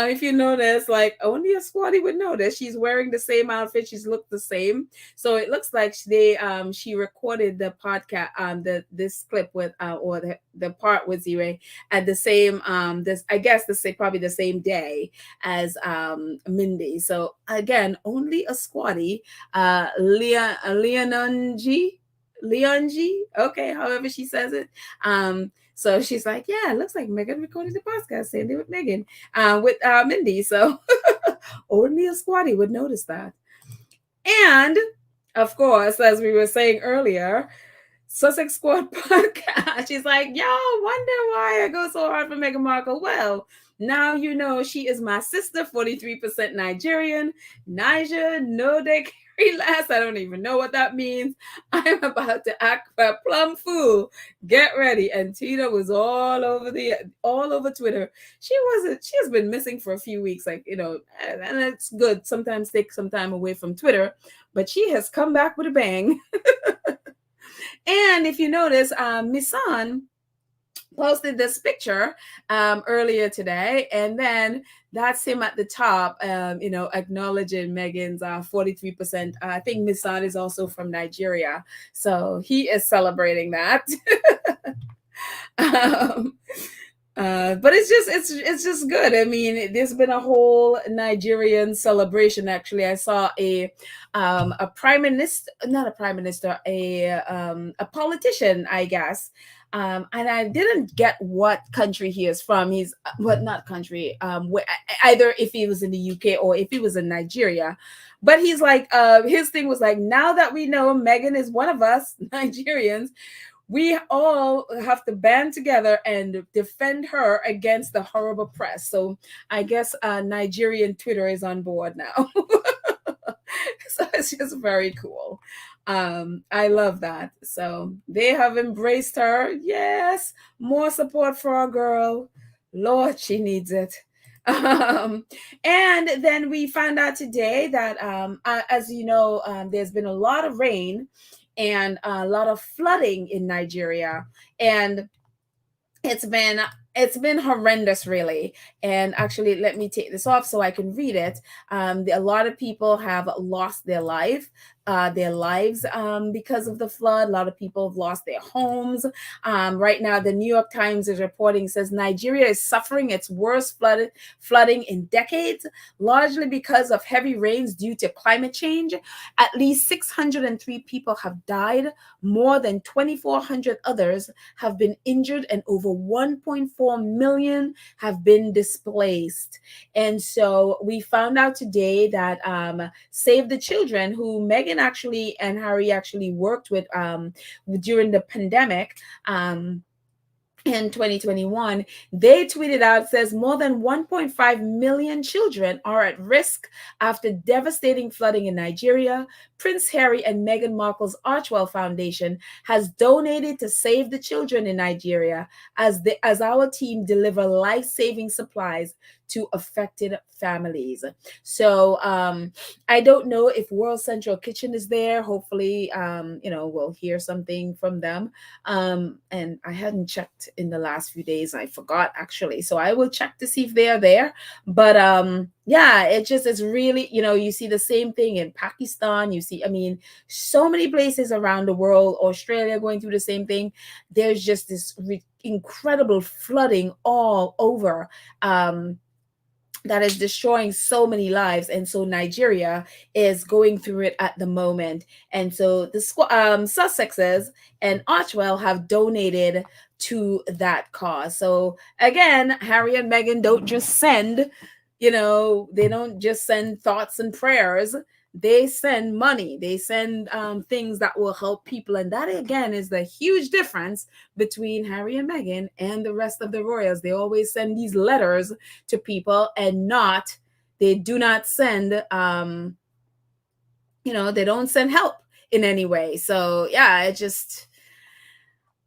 if you notice, like only a squatty would notice, she's wearing the same outfit, she's looked the same. So it looks like she recorded the podcast, this clip with or the part with Ziwe at the same probably the same day as Mindy. So again, only a squatty, Leononji, okay, however she says it. So she's like, yeah, it looks like Meghan recorded the podcast, same day with Meghan, with Mindy. So only a squatty would notice that. And of course, as we were saying earlier, Sussex Squad podcast. She's like, y'all wonder why I go so hard for Meghan Markle. Well, now you know she is my sister, 43% Nigerian. Niger, no de carry last. I don't even know what that means. I'm about to act a plum fool. Get ready. And Tina was all over Twitter. She has been missing for a few weeks, and it's good. Sometimes take some time away from Twitter, but she has come back with a bang. And if you notice, Misan posted this picture earlier today, and then that's him at the top, acknowledging Meghan's 43%. I think Misan is also from Nigeria, so he is celebrating that. But it's just good. I mean, there's been a whole Nigerian celebration. Actually, I saw a prime minister, not a prime minister, a politician, I guess. And I didn't get what country he is from. He's not country. Either if he was in the UK or if he was in Nigeria. But he's like, his thing was like, now that we know Meghan is one of us Nigerians, we all have to band together and defend her against the horrible press. So I guess Nigerian Twitter is on board now. So it's just very cool. I love that. So they have embraced her. Yes, more support for our girl. Lord, she needs it. And then we found out today that, as you know, there's been a lot of rain and a lot of flooding in Nigeria, and it's been horrendous, really. And actually, let me take this off so I can read it. A lot of people have lost their lives because of the flood. A lot of people have lost their homes. Right now, the New York Times is reporting, says Nigeria is suffering its worst flooding in decades, largely because of heavy rains due to climate change. At least 603 people have died. More than 2,400 others have been injured, and over 1.4 million have been displaced. And so we found out today that Save the Children, who Meghan actually and Harry actually worked with during the pandemic, in 2021, they tweeted out, says more than 1.5 million children are at risk after devastating flooding in Nigeria. Prince Harry and Meghan Markle's Archwell Foundation has donated to Save the Children in Nigeria as our team deliver life-saving supplies to affected families. So I don't know if World Central Kitchen is there. Hopefully, we'll hear something from them. And I hadn't checked in the last few days. I forgot, actually. So I will check to see if they are there. But Yeah, it just is really, you see the same thing in Pakistan. You see, I mean, so many places around the world, Australia going through the same thing. There's just this incredible flooding all over. That is destroying so many lives, and so Nigeria is going through it at the moment. And so the Sussexes and Archwell have donated to that cause. So again, Harry and Meghan don't just send, they don't just send thoughts and prayers. They send money. They send things that will help people, and that again is the huge difference between Harry and Meghan and the rest of the royals. They always send these letters to people, and they do not send they don't send help in any way. So yeah, it just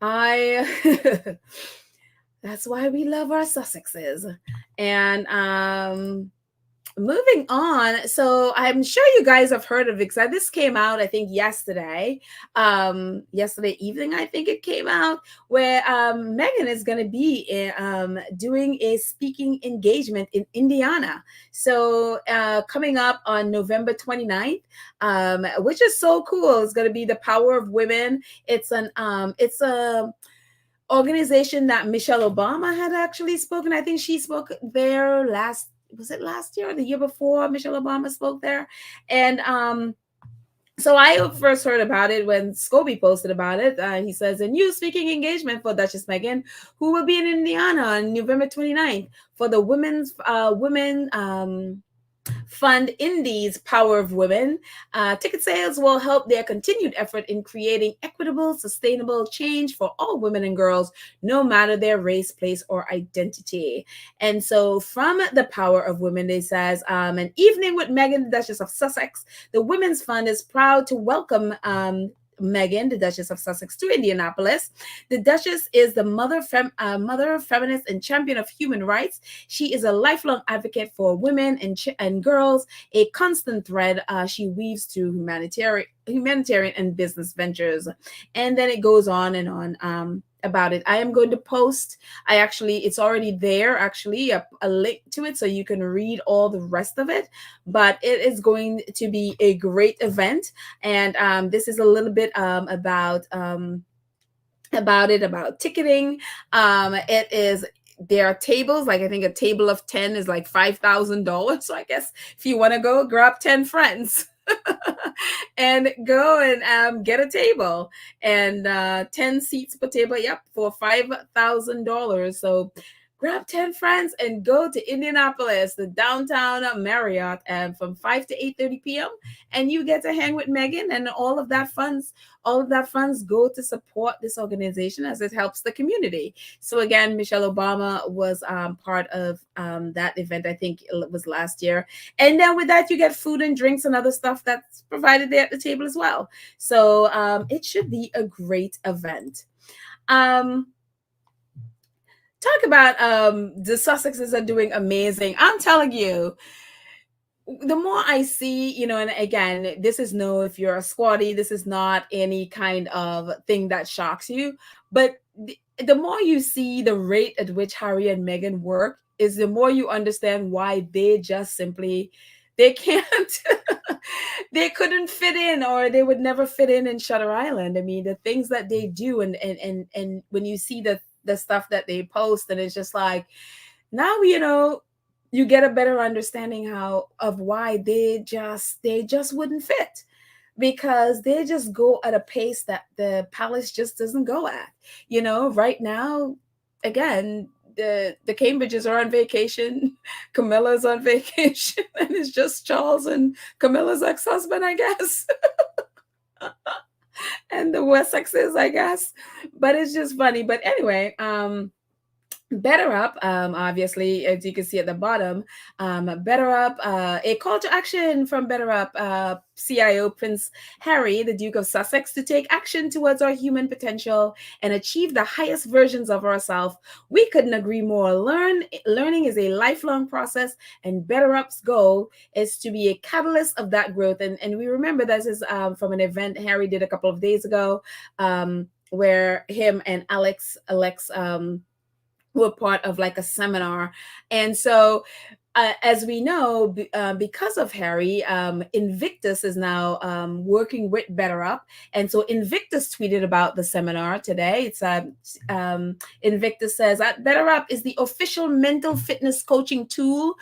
I that's why we love our Sussexes. And moving on, so I'm sure you guys have heard of it, because this came out, I think, yesterday evening, I think it came out, where Meghan is going to be doing a speaking engagement in Indiana. So coming up on November 29th, which is so cool. It's going to be the Power of Women. It's a organization that Michelle Obama had actually spoken. I think she spoke there was it last year or the year before Michelle Obama spoke there? And so I first heard about it when Scobie posted about it. He says, a new speaking engagement for Duchess Meghan, who will be in Indiana on November 29th for the Women Fund Indies Power of Women. Ticket sales will help their continued effort in creating equitable, sustainable change for all women and girls, no matter their race, place, or identity. And so from the Power of Women, they says, an evening with Meghan, Duchess of Sussex. The Women's Fund is proud to welcome Meghan, the Duchess of Sussex, to Indianapolis. The Duchess is the mother, feminist, and champion of human rights. She is a lifelong advocate for women and girls, a constant thread she weaves through humanitarian and business ventures. And then it goes on and on about it. I am going to post, it's already there, actually, a link to it, so you can read all the rest of it. But it is going to be a great event. And this is a little bit about ticketing. There are tables, like I think a table of 10 is like $5,000. So I guess if you want to go, grab 10 friends and go and get a table, and 10 seats per table, for $5,000. So grab 10 friends and go to Indianapolis, the downtown Marriott, and from 5 to 8:30 p.m. and you get to hang with Meghan, and all of that funds go to support this organization as it helps the community. So again, Michelle Obama was part of that event. I think it was last year. And then with that, you get food and drinks and other stuff that's provided there at the table as well. So it should be a great event. Talk about the Sussexes are doing amazing. I'm telling you, the more I see, and again, this is if you're a squatty, this is not any kind of thing that shocks you. But the more you see the rate at which Harry and Meghan work, is the more you understand why they just simply they can't they couldn't fit in, or they would never fit in Shutter Island. I mean, the things that they do, and when you see the stuff that they post, and it's just like, now you get a better understanding of why they just wouldn't fit, because they just go at a pace that the palace just doesn't go at. Right now, again, the Cambridges are on vacation, Camilla's on vacation, and it's just Charles and Camilla's ex-husband, I guess. And the Wessexes, I guess. But it's just funny. But anyway, Better Up, obviously, as you can see at the bottom, Better Up, a call to action from Better Up CIO Prince Harry, the Duke of Sussex, to take action towards our human potential and achieve the highest versions of ourselves. We couldn't agree more. Learning is a lifelong process, and Better Up's goal is to be a catalyst of that growth. And we remember this is from an event Harry did a couple of days ago, where him and Alex were part of like a seminar. And so as we know, because of Harry, Invictus is now working with Better Up. And so Invictus tweeted about the seminar today. It's Invictus says that Better Up is the official mental fitness coaching tool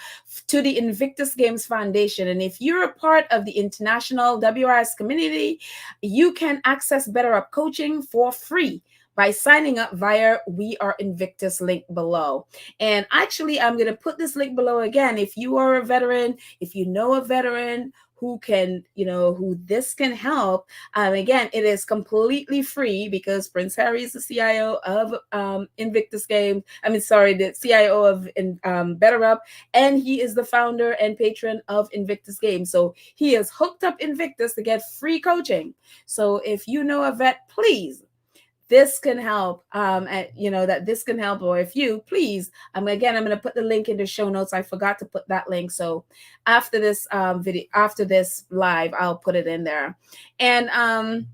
to the Invictus Games Foundation. And if you're a part of the international WRS community, you can access Better Up coaching for free by signing up via We Are Invictus link below. And actually, I'm going to put this link below again. If you are a veteran, if you know a veteran who can, who this can help, again, it is completely free because Prince Harry is the CIO of Invictus Games. The CIO of Better Up, and he is the founder and patron of Invictus Games. So he has hooked up Invictus to get free coaching. So if you know a vet, please, this can help, that this can help. Or if you, please, I'm going to put the link in the show notes. I forgot to put that link. So after this video, after this live, I'll put it in there. And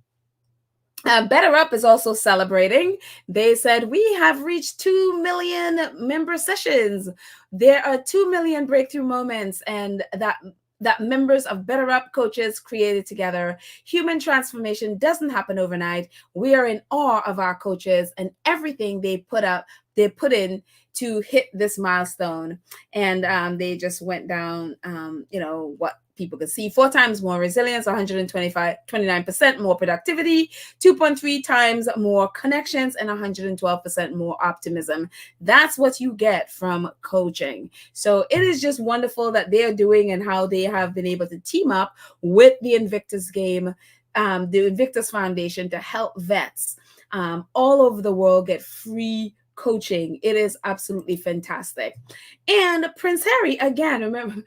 Better Up is also celebrating. They said, we have reached 2 million member sessions. There are 2 million breakthrough moments, and that members of Better Up coaches created together. Human transformation doesn't happen overnight. We are in awe of our coaches and everything they put in to hit this milestone. And they just went down, what people could see: 4 times more resilience, 29% more productivity, 2.3 times more connections, and 112% more optimism. That's what you get from coaching. So it is just wonderful that they're doing and how they have been able to team up with the Invictus Game, the Invictus Foundation, to help vets all over the world get free coaching. It is absolutely fantastic. And Prince Harry, again, remember,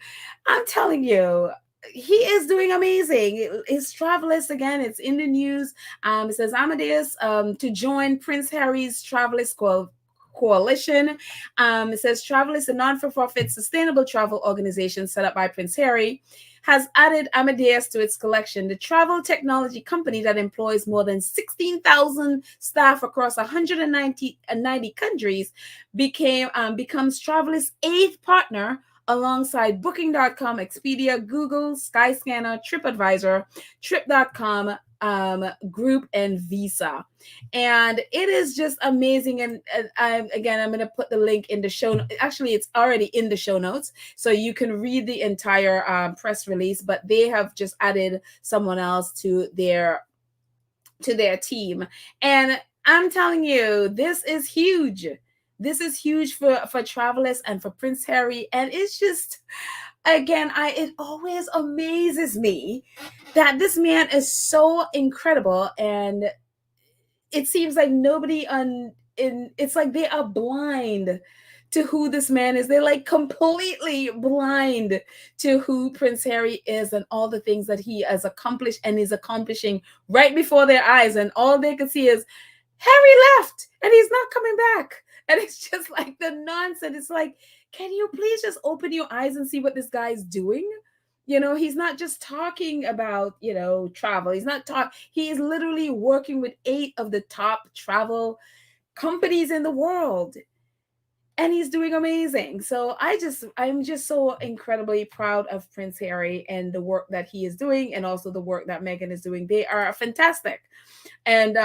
I'm telling you, he is doing amazing. His travel list, again, it's in the news. It says Amadeus to join Prince Harry's Travelist Coalition. It says Travelist, a non-for-profit sustainable travel organization set up by Prince Harry, has added Amadeus to its collection. The travel technology company that employs more than 16,000 staff across 190 countries becomes Travelist's 8th partner, alongside Booking.com, Expedia, Google, Skyscanner, TripAdvisor, Trip.com, Group, and Visa. And it is just amazing. And I'm going to put the link in the show. Actually, it's already in the show notes, so you can read the entire press release. But they have just added someone else to their team, and I'm telling you, this is huge. This is huge for travelers and for Prince Harry. And it's just, again, it always amazes me that this man is so incredible. And it seems like nobody it's like they are blind to who this man is. They're like completely blind to who Prince Harry is and all the things that he has accomplished and is accomplishing right before their eyes. And all they can see is Harry left and he's not coming back. And it's just like the nonsense. It's like, can you please just open your eyes and see what this guy's doing? He's not just talking about, travel. He is literally working with 8 of the top travel companies in the world. And he's doing amazing. So I'm just so incredibly proud of Prince Harry and the work that he is doing, and also the work that Meghan is doing. They are fantastic. And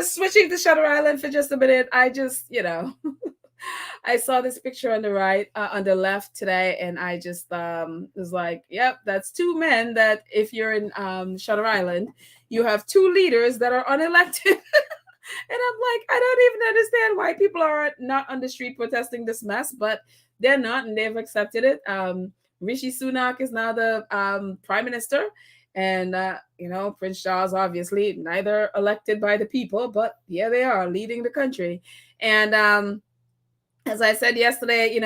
switching to Shutter Island for just a minute. I just, I saw this picture on the right, on the left today, and I just was like, yep, that's 2 men that if you're in Shutter Island, you have 2 leaders that are unelected. And I'm like, I don't even understand why people are not on the street protesting this mess, but they're not, and they've accepted it. Rishi Sunak is now the prime minister. And, Prince Charles, obviously, neither elected by the people, but yeah, they are leading the country. And as I said yesterday,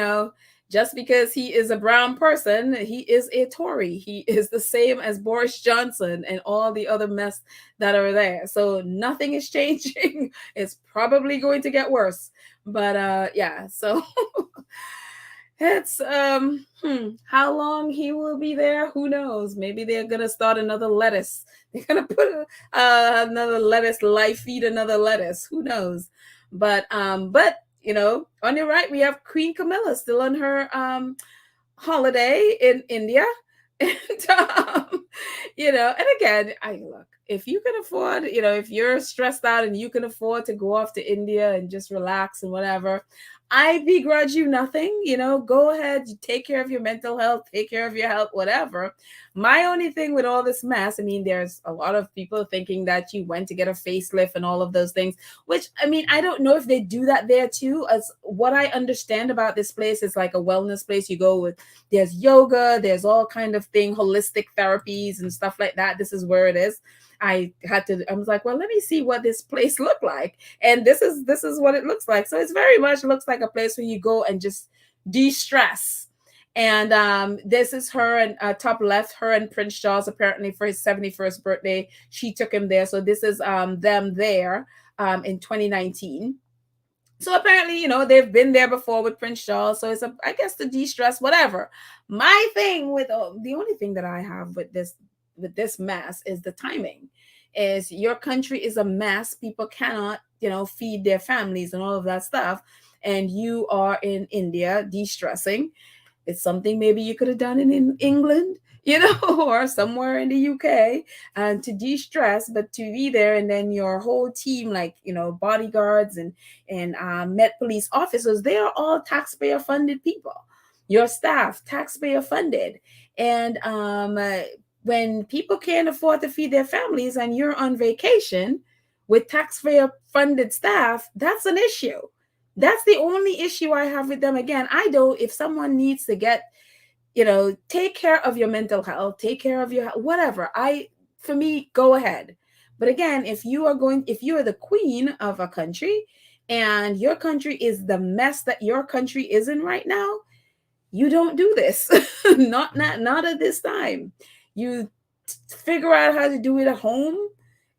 just because he is a brown person, he is a Tory. He is the same as Boris Johnson and all the other mess that are there. So nothing is changing. It's probably going to get worse. But yeah, so it's how long he will be there, who knows? Maybe they're gonna start another lettuce They're gonna put another lettuce, live feed another lettuce. Who knows? But on your right we have Queen Camilla still on her holiday in India. And and again, I look, if you can afford, if you're stressed out and you can afford to go off to India and just relax and whatever, I begrudge you nothing. Go ahead, take care of your mental health, take care of your health, whatever. My only thing with all this mess, I mean, there's a lot of people thinking that you went to get a facelift and all of those things, which, I mean, I don't know if they do that there too. As what I understand about this place is like a wellness place. You go with, there's yoga, there's all kind of thing, holistic therapies and stuff like that. This is where it is. I was like, well, let me see what this place looked like. And this is what it looks like. So it's very much looks like a place where you go and just de-stress. And this is her, and top left, her and Prince Charles, apparently for his 71st birthday. She took him there. So this is them there in 2019. So apparently, they've been there before with Prince Charles. So it's I guess to de-stress, whatever. My thing with the only thing that I have with this mess is the timing. Is your country is a mess. People cannot, feed their families and all of that stuff. And you are in India de-stressing. It's something maybe you could have done in England, or somewhere in the UK, and to de-stress, but to be there and then your whole team, like, bodyguards and Met Police officers, they are all taxpayer funded people. Your staff, taxpayer funded. And when people can't afford to feed their families and you're on vacation with taxpayer funded staff, that's an issue. That's the only issue I have with them. Again, if someone needs to get, take care of your mental health, take care of your, whatever, for me, go ahead. But again, if you are the queen of a country and your country is the mess that your country is in right now, you don't do this. not at this time. You figure out how to do it at home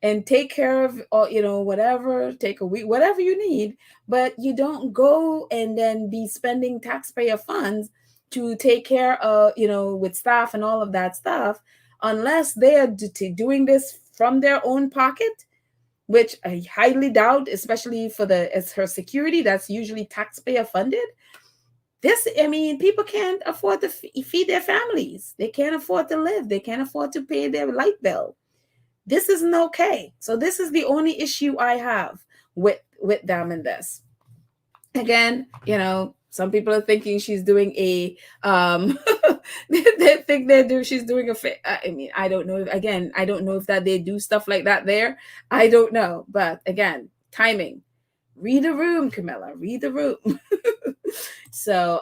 and take care of, whatever, take a week, whatever you need. But you don't go and then be spending taxpayer funds to take care of, with staff and all of that stuff, unless they are doing this from their own pocket, which I highly doubt, especially as her security, that's usually taxpayer funded. People can't afford to feed their families. They can't afford to live. They can't afford to pay their light bill. This isn't okay. So this is the only issue I have with them in this. Again, some people are thinking she's doing a they think she's doing I don't know. Again, I don't know if that they do stuff like that there. I don't know. But again, timing. Read the room, Camilla. Read the room. So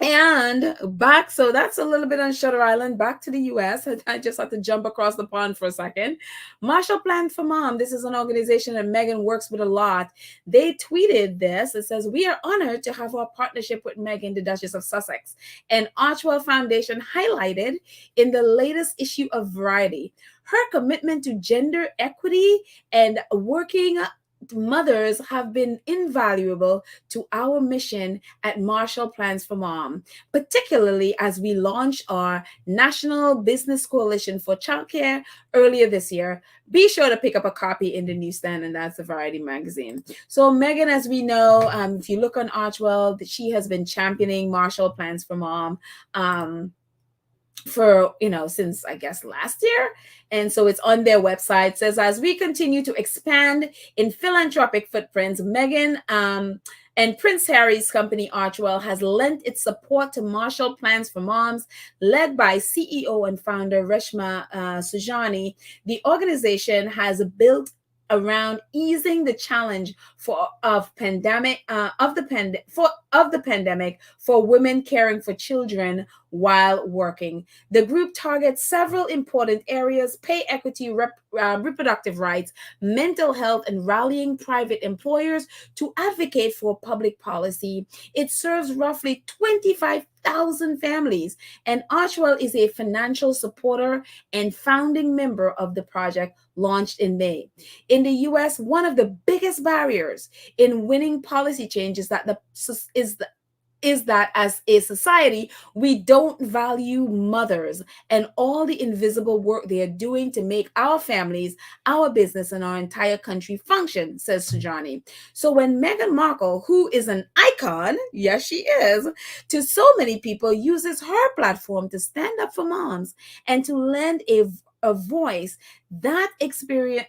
and back, so that's a little bit on Shutter Island. Back to the US. I just had to jump across the pond for a second. Marshall Plan for Mom. This is an organization that Meghan works with a lot. They tweeted this. It says, "We are honored to have our partnership with Meghan, the Duchess of Sussex, and Archwell Foundation highlighted in the latest issue of Variety. Her commitment to gender equity and working mothers have been invaluable to our mission at Marshall Plans for Mom, particularly as we launched our National Business Coalition for Childcare earlier this year. Be sure to pick up a copy in the newsstand, and that's the Variety magazine." So Meghan, as we know, if you look on Archwell, she has been championing Marshall Plans for Mom for since I guess last year. And so it's on their website. It says, "As we continue to expand in philanthropic footprints, Meghan and Prince Harry's company Archwell has lent its support to Marshall Plans for Moms, led by CEO and founder Reshma Sujani. The organization has built around easing the challenge of the pandemic for women caring for children while working. The group targets several important areas: pay equity, reproductive rights, mental health, and rallying private employers to advocate for public policy. It serves roughly 25,000 families, and Archwell is a financial supporter and founding member of the project, launched in May. In the US, one of the biggest barriers in winning policy change is is that as a society, we don't value mothers and all the invisible work they are doing to make our families, our business, and our entire country function, says Sujani. So when Meghan Markle, who is an icon, yes, she is, to so many people, uses her platform to stand up for moms and to lend a voice that experience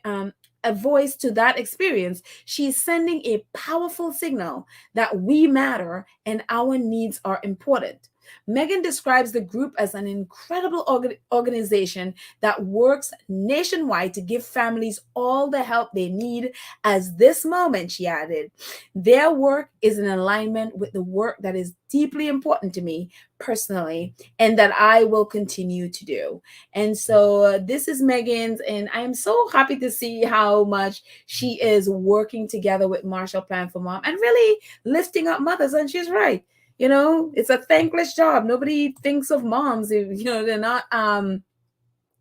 a voice to that experience, she's sending a powerful signal that we matter and our needs are important. Meghan describes the group as an incredible organization that works nationwide to give families all the help they need as this moment, she added. Their work is in alignment with the work that is deeply important to me personally and that I will continue to do. And so this is Meghan's, and I'm so happy to see how much she is working together with Marshall Plan for Mom and really lifting up mothers. And she's right. It's a thankless job. Nobody thinks of moms. They're not,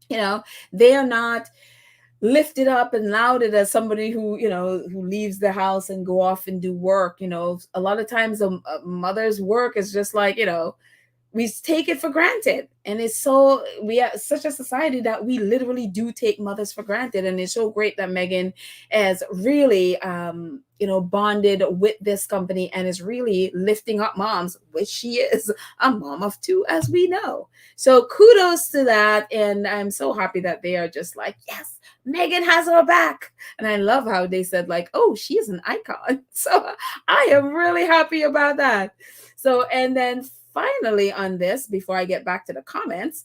you know, they are not lifted up and lauded as somebody who leaves the house and go off and do work. A lot of times a mother's work is just like, we take it for granted. And we are such a society that we literally do take mothers for granted. And it's so great that Meghan has really, bonded with this company and is really lifting up moms, which she is a mom of two, as we know. So kudos to that. And I'm so happy that they are just like, yes, Meghan has her back. And I love how they said like, oh, she is an icon. So I am really happy about that. So, and then finally on this, before I get back to the comments,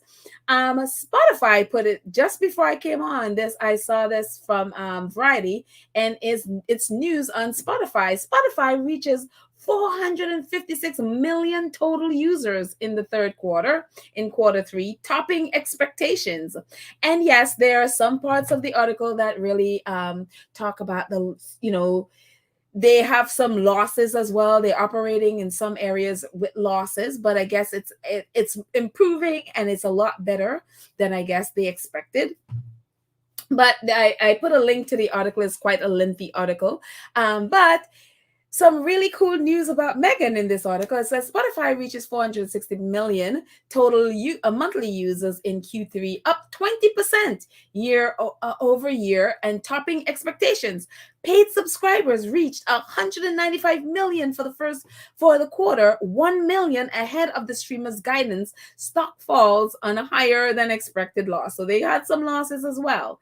Spotify put it just before I came on this. I saw this from Variety, and it's news on Spotify. Spotify reaches 456 million total users in the third quarter, in quarter three, topping expectations. And yes, there are some parts of the article that really talk about they have some losses as well. They're operating in some areas with losses, but I guess it's improving and it's a lot better than I guess they expected. But I put a link to the article. It's quite a lengthy article, but some really cool news about Meghan in this article. It says Spotify reaches 460 million total monthly users in Q3, up 20% year over year and topping expectations. Paid subscribers reached 195 million for the quarter, 1 million ahead of the streamer's guidance. Stock falls on a higher than expected loss. So they had some losses as well.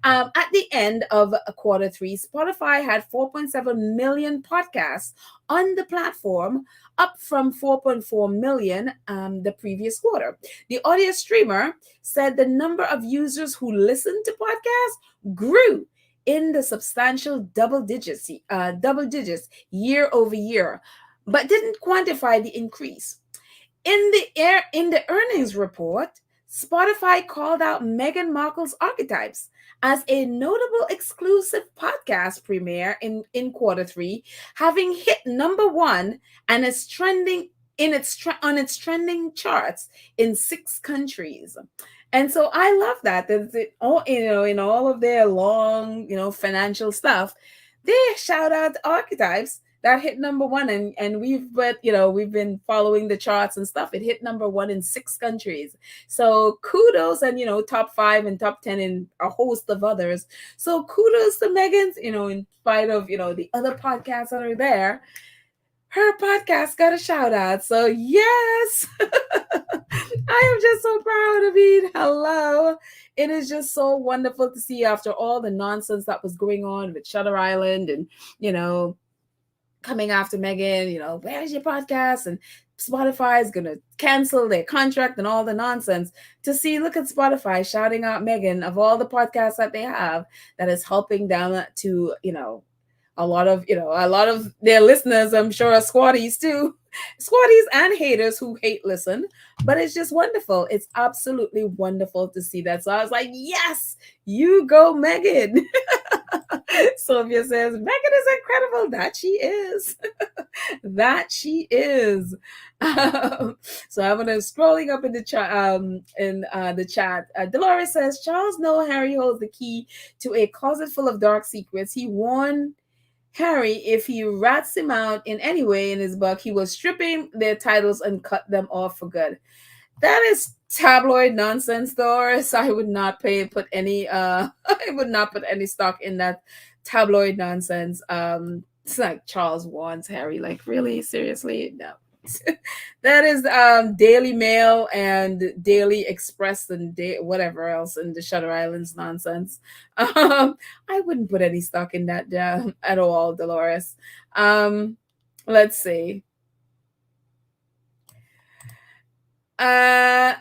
At the end of quarter three, Spotify had 4.7 million podcasts on the platform, up from 4.4 million the previous quarter. The audio streamer said the number of users who listened to podcasts grew in the substantial double digits year over year, but didn't quantify the increase. In the earnings report, Spotify called out Meghan Markle's Archetypes as a notable exclusive podcast premiere in quarter three, having hit number one and is trending on its trending charts in 6 countries. And so I love that in all of their long, financial stuff, they shout out Archetypes that hit number one, and we've been following the charts and stuff. It hit number one in 6 countries. So kudos, and top 5 and top 10 in a host of others. So kudos to Meghan's, in spite of the other podcasts that are there, her podcast got a shout out. So yes, I am just so proud of it. Hello. It is just so wonderful to see after all the nonsense that was going on with Shutter Island and, coming after Meghan, where's your podcast? And Spotify is going to cancel their contract and all the nonsense. To see, look at Spotify shouting out Meghan of all the podcasts that they have that is helping them to, a lot of their listeners, I'm sure, are squatties too. Squatties and haters who hate listen, but it's just wonderful. It's absolutely wonderful to see that. So I was like, yes, you go, Meghan. Sylvia says, Meghan is incredible. That she is. That she is. So I'm gonna scrolling up in the chat. The chat, Dolores says, Charles know Harry holds the key to a closet full of dark secrets. He warned Harry, if he rats him out in any way in his book, he will strip him their titles and cut them off for good. That is tabloid nonsense, Doris. I would not put any I would not put any stock in that tabloid nonsense. It's like Charles wants Harry. Like, really? Seriously? No. That is Daily Mail and Daily Express and whatever else in the Shutter Islands nonsense. I wouldn't put any stock in that at all, Dolores. Let's see. Uh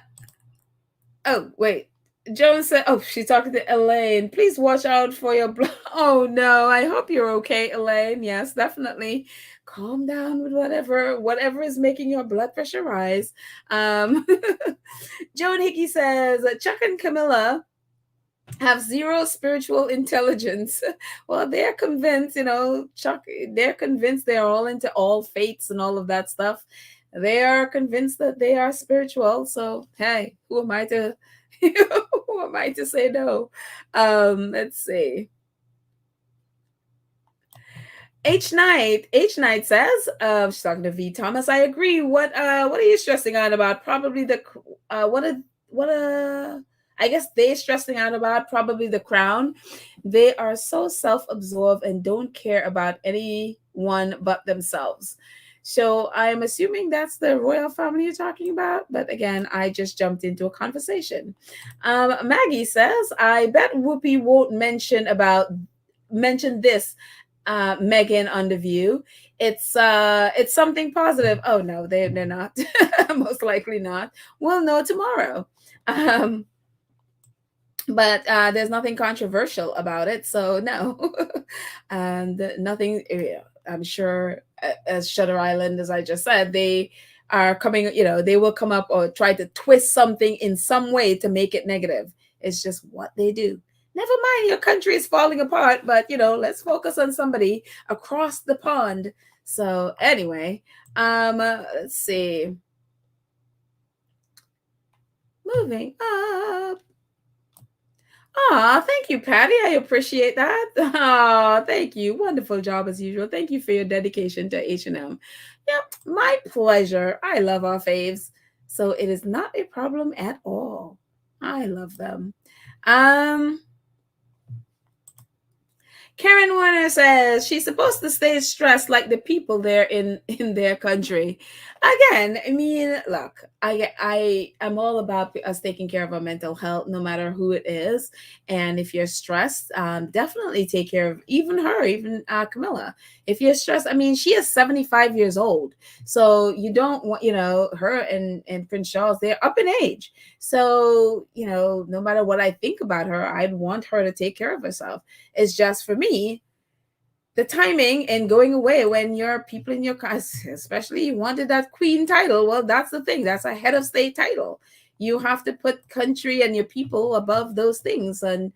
oh, wait. Joan said, "Oh, she's talking to Elaine. Please watch out for your blood." Oh no, I hope you're okay, Elaine. Yes, definitely. Calm down with whatever is making your blood pressure rise. Um, Joan Hickey says, Chuck and Camilla have zero spiritual intelligence. Well, they're convinced, Chuck, they're convinced they're all into all faiths and all of that stuff. They are convinced that they are spiritual. So, hey, who am I to who am I to say no? Let's see. H Knight says, she's talking to V Thomas. I agree. What are you stressing out about? Probably the I guess they're stressing out about probably the crown. They are so self-absorbed and don't care about anyone but themselves. So I'm assuming that's the royal family you're talking about. But again, I just jumped into a conversation. Maggie says, I bet Whoopi won't mention this Meghan on The View. It's something positive. Oh no, they're not. Most likely not. We'll know tomorrow. But there's nothing controversial about it, so no. And nothing. I'm sure, as Shutter Island, as I just said, they are coming. They will come up or try to twist something in some way to make it negative. It's just what they do. Never mind, your country is falling apart, but let's focus on somebody across the pond. So anyway, let's see. Moving up. Thank you, Patty. I appreciate that. Thank you. Wonderful job as usual. Thank you for your dedication to H&M. Yep, my pleasure. I love our faves, so it is not a problem at all. I love them. Karen Warner says she's supposed to stay stressed like the people there in their country. Again, I mean, look, I am all about us taking care of our mental health, no matter who it is. And if you're stressed, definitely take care of even her, even Camilla. If you're stressed, I mean, she is 75 years old, so you don't want, her and Prince Charles, they're up in age. So no matter what I think about her, I'd want her to take care of herself. It's just, for me, the timing and going away when your people in your class, especially you wanted that queen title. Well, that's the thing. That's a head of state title. You have to put country and your people above those things. And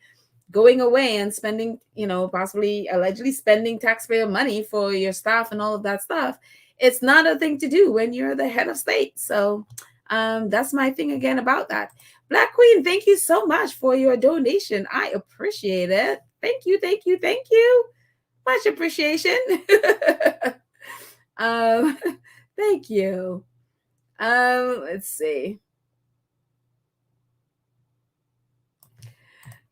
going away and spending, possibly allegedly spending taxpayer money for your staff and all of that stuff, it's not a thing to do when you're the head of state. So that's my thing again about that. Black Queen, thank you so much for your donation. I appreciate it. Thank you, thank you, thank you. Much appreciation. Thank you. Let's see.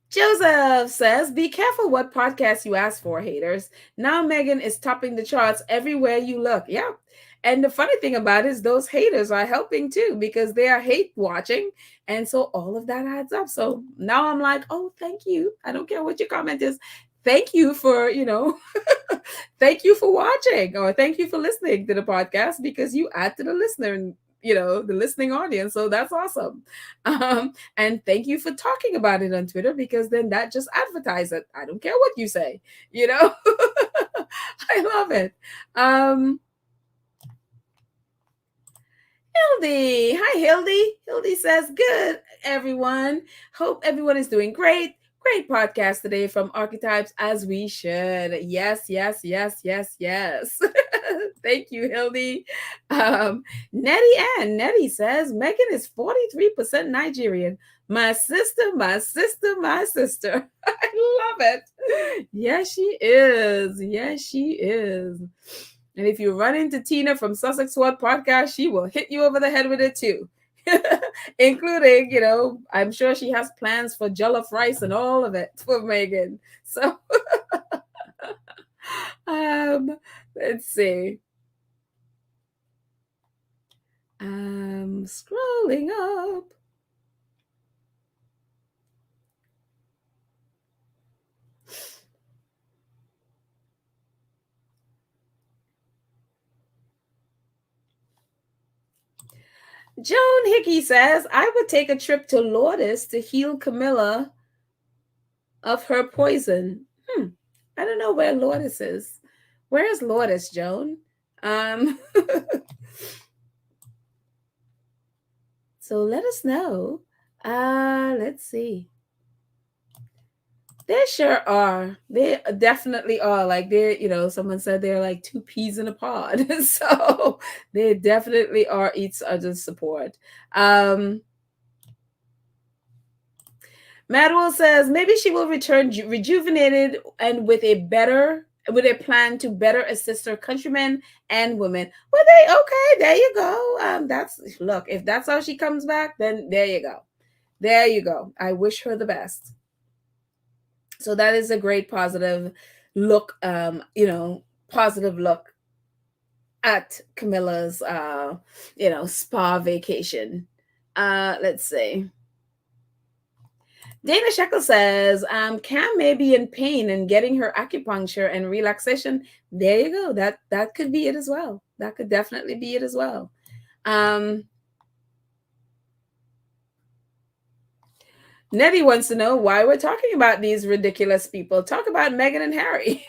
Joseph says, be careful what podcast you ask for, haters. Now Meghan is topping the charts everywhere you look. Yeah. And the funny thing about it is those haters are helping too, because they are hate watching. And so all of that adds up. So now I'm like, oh, thank you. I don't care what your comment is. Thank you for, thank you for watching, or thank you for listening to the podcast, because you add to the listener, the listening audience. So that's awesome. And thank you for talking about it on Twitter, because then that just advertises it. I don't care what you say, I love it. Hildy. Hi, Hildy. Hildy says, good, everyone. Hope everyone is doing great. Great podcast today from Archetypes, as we should. Yes, yes, yes, yes, yes. Thank you, Hildy. Nettie says, Meghan is 43% Nigerian. My sister, my sister, my sister. I love it. Yes, she is. Yes, she is. And if you run into Tina from Sussex What Podcast, she will hit you over the head with it too. Including, I'm sure she has plans for jollof rice and all of it for Meghan. So, um, let's see. Scrolling up. Joan Hickey says, I would take a trip to Lourdes to heal Camilla of her poison. I don't know where Lourdes is. Where is Lourdes, Joan? Um, so let us know. Let's see. They sure are. They definitely are. Like someone said they're like two peas in a pod. So they definitely are each other's support. Madwell says maybe she will return rejuvenated and with a plan to better assist her countrymen and women. Well, okay, there you go. That's look, if that's how she comes back, then there you go. There you go. I wish her the best. So that is a great positive look, positive look at Camilla's spa vacation. Let's see. Dana Shekel says, Cam may be in pain and getting her acupuncture and relaxation. There you go. That could be it as well. That could definitely be it as well. Nettie wants to know why we're talking about these ridiculous people. Talk about Meghan and Harry.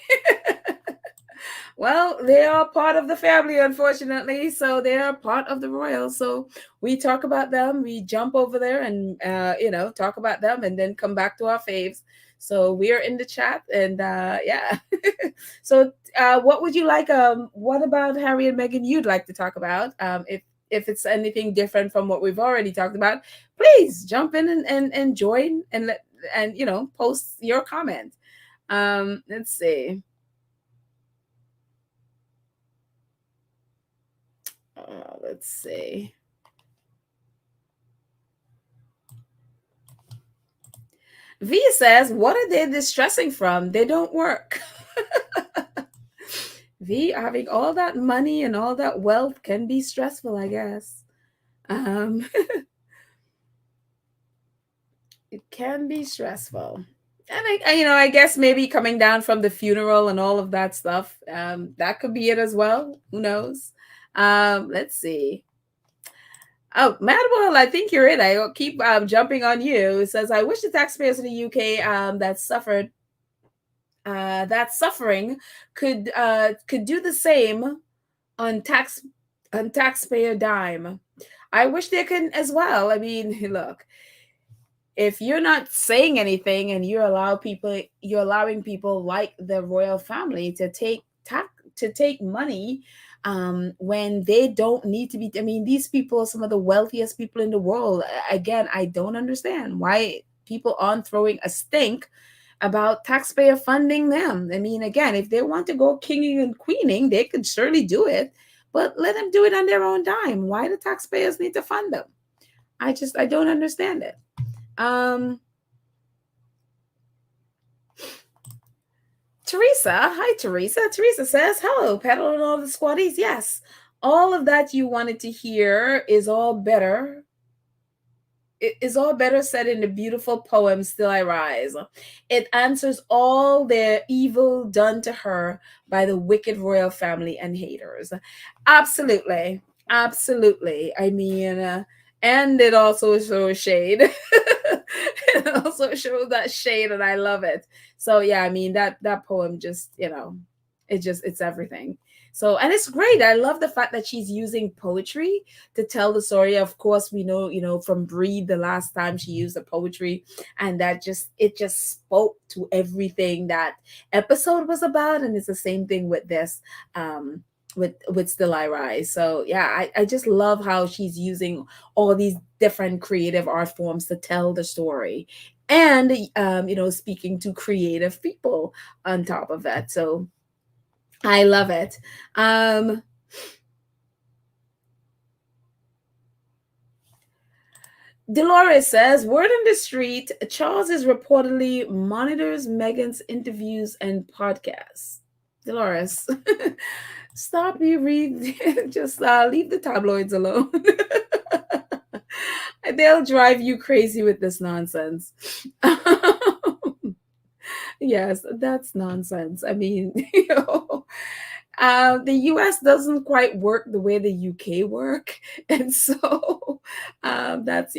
Well, they are part of the family, unfortunately. So they are part of the royals. So we talk about them. We jump over there and, talk about them and then come back to our faves. So we are in the chat and yeah. So what would you like? What about Harry and Meghan you'd like to talk about? If it's anything different from what we've already talked about, please jump in and join and post your comment. Let's see. Let's see. V says, what are they distressing from? They don't work. V, having all that money and all that wealth can be stressful, I guess. It can be stressful. And I guess maybe coming down from the funeral and all of that stuff, that could be it as well. Who knows? Let's see. Oh, Madwell, I think you're it. I keep jumping on you. It says, I wish the taxpayers in the UK that suffering could do the same on taxpayer dime. I wish they could as well. I mean, look, if you're not saying anything and you're allowing people like the royal family to take money when they don't need to be. I mean, these people are some of the wealthiest people in the world. Again, I don't understand why people aren't throwing a stink about taxpayer funding them. I mean, again, if they want to go kinging and queening, they could surely do it, but let them do it on their own dime. Why do taxpayers need to fund them? I don't understand it. Teresa, hi Teresa. Teresa says, hello, Pedal and all the squaddies. Yes, all of that you wanted to hear is all better. It is all better said in the beautiful poem, Still I Rise. It answers all their evil done to her by the wicked royal family and haters. Absolutely. Absolutely. I mean, and it also shows shade. It also shows that shade, and I love it. So yeah, I mean that poem just, it's everything. So, and it's great. I love the fact that she's using poetry to tell the story. Of course, we know, from Breed the last time she used the poetry, and it just spoke to everything that episode was about. And it's the same thing with this. With Still I Rise. So yeah, I just love how she's using all these different creative art forms to tell the story. and speaking to creative people on top of that. So I love it. Dolores says, word on the street, Charles is reportedly monitors Meghan's interviews and podcasts. Dolores, stop you read. Just leave the tabloids alone. They'll drive you crazy with this nonsense. Yes, that's nonsense. I mean, the US doesn't quite work the way the UK work. And so that's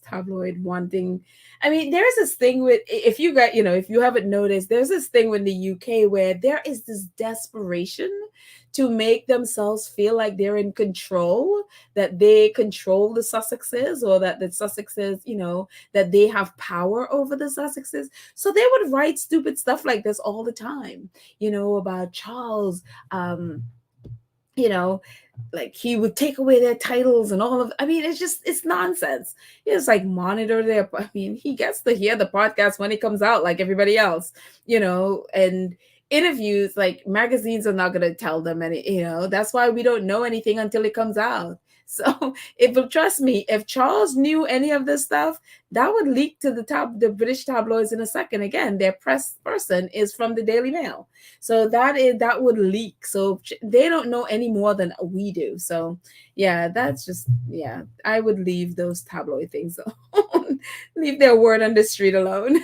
tabloid wanting. I mean, there's this thing with, if you got, if you haven't noticed, there's this thing with the UK where there is this desperation to make themselves feel like they're in control, that they control the Sussexes, or that the Sussexes, that they have power over the Sussexes. So they would write stupid stuff like this all the time, about Charles, you know, like he would take away their titles and all of, I mean, it's nonsense. It's like monitor their, I mean, he gets to hear the podcast when it comes out like everybody else, and interviews, like magazines are not going to tell them any, that's why we don't know anything until it comes out. So trust me, if Charles knew any of this stuff, that would leak to the British tabloids in a second. Again, their press person is from the Daily Mail. So that would leak. So they don't know any more than we do. So yeah, I would leave those tabloid things alone. Leave their word on the street alone.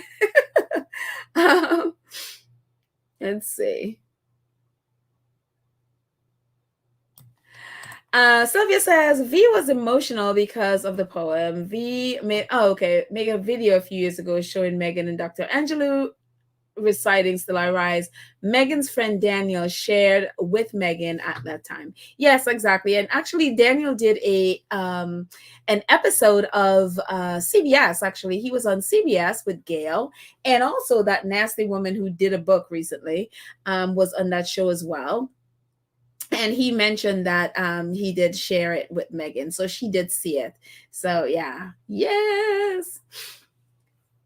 Let's see. Sylvia says V was emotional because of the poem. V made a video a few years ago showing Meghan and Dr. Angelou reciting Still I Rise. Meghan's friend Daniel shared with Meghan at that time. Yes, exactly. And actually Daniel did an episode of CBS. Actually, he was on CBS with Gail, and also that nasty woman who did a book recently was on that show as well. And he mentioned that he did share it with Meghan, so she did see it. So yeah, yes,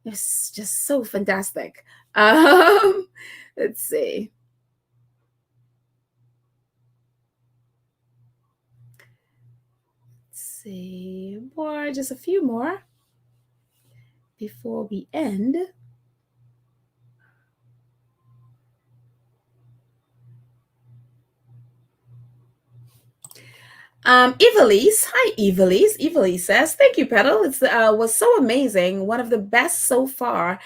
it's just so fantastic. Let's see. Let's see more, just a few more before we end. Evilise, hi Evilise. Evilise says, "Thank you, Pedal. It was so amazing. One of the best so far.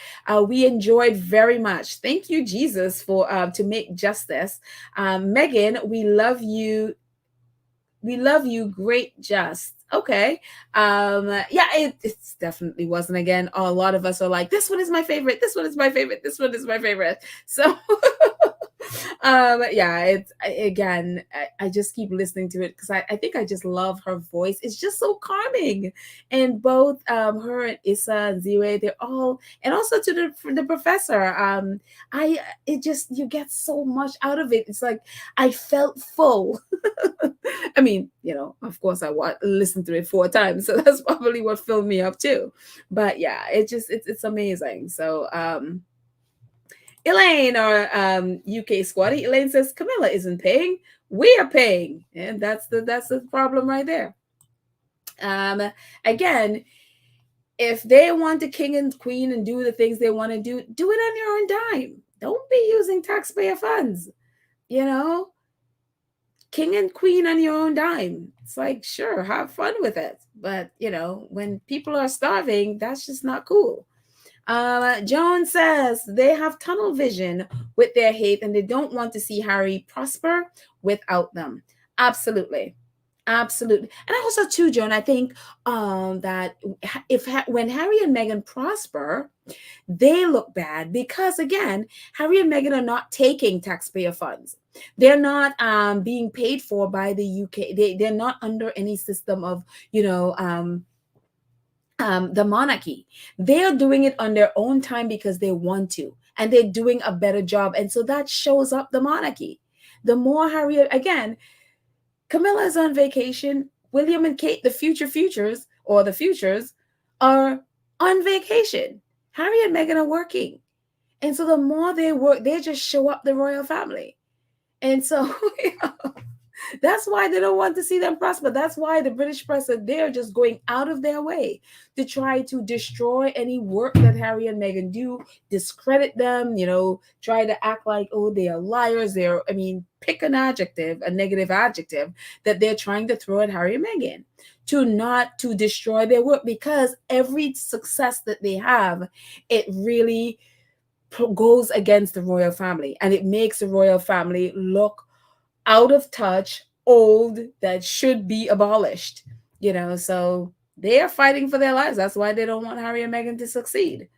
We enjoyed very much. Thank you, Jesus, for to make justice. Meghan, we love you. We love you. Great, just okay. Yeah, it's definitely wasn't. Again, a lot of us are like, this one is my favorite. This one is my favorite. This one is my favorite. So." Yeah, again, I just keep listening to it because I think I just love her voice. It's just so calming. And both her and Issa and Ziwe, they're all, and also to the professor, I it just, you get so much out of it. It's like I felt full. I mean, of course I listened to it 4 times, so that's probably what filled me up too. But yeah, it's amazing. So Elaine, our UK squatty, Elaine says Camilla isn't paying. We are paying, and that's the problem right there. Again, if they want the king and queen and do the things they want to do it on your own dime. Don't be using taxpayer funds. King and queen on your own dime. It's like, sure, have fun with it, but when people are starving, that's just not cool. Joan says they have tunnel vision with their hate and they don't want to see Harry prosper without them. Absolutely. Absolutely. And also too, Joan, I think that when Harry and Meghan prosper, they look bad because again, Harry and Meghan are not taking taxpayer funds. They're not being paid for by the UK. They're not under any system of, the monarchy. They are doing it on their own time because they want to, and they're doing a better job. And so that shows up the monarchy. The more Harry, again, Camilla is on vacation. William and Kate, the futures, are on vacation. Harry and Meghan are working. And so the more they work, they just show up the royal family. And so that's why they don't want to see them prosper. That's why the British press are they're just going out of their way to try to destroy any work that Harry and Meghan do, discredit them, try to act like, oh, they are liars. Pick an adjective, a negative adjective that they're trying to throw at Harry and Meghan to destroy their work, because every success that they have, it really goes against the royal family, and it makes the royal family look out of touch, old, that should be abolished. So they are fighting for their lives. That's why they don't want Harry and Meghan to succeed.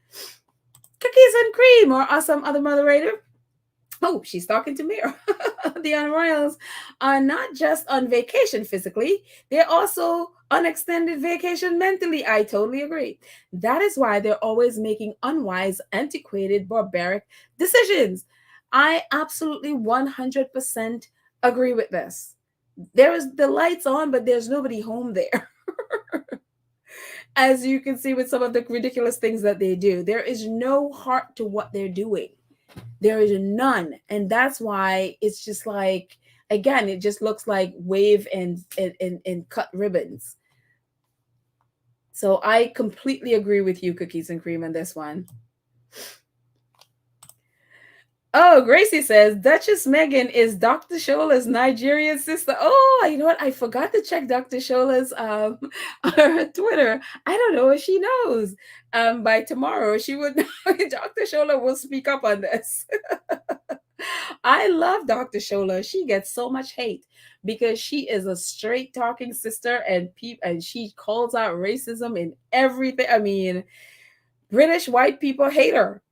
Cookies and cream, or awesome other moderator. Oh, she's talking to me. The royals are not just on vacation physically, they're also on extended vacation mentally. I totally agree. That is why they're always making unwise, antiquated, barbaric decisions. I absolutely 100% agree with this. There is the lights on, but there's nobody home there. As you can see with some of the ridiculous things that they do, there is no heart to what they're doing. There is none. And that's why it's just like, again, it just looks like wave and cut ribbons. So I completely agree with you, Cookies and Cream, on this one. Oh, Gracie says Duchess Meghan is Dr. Shola's Nigerian sister. Oh, you know what? I forgot to check Dr. Shola's Twitter. I don't know if she knows. By tomorrow, she would. Dr. Shola will speak up on this. I love Dr. Shola. She gets so much hate because she is a straight talking sister, and she calls out racism in everything. British white people hate her.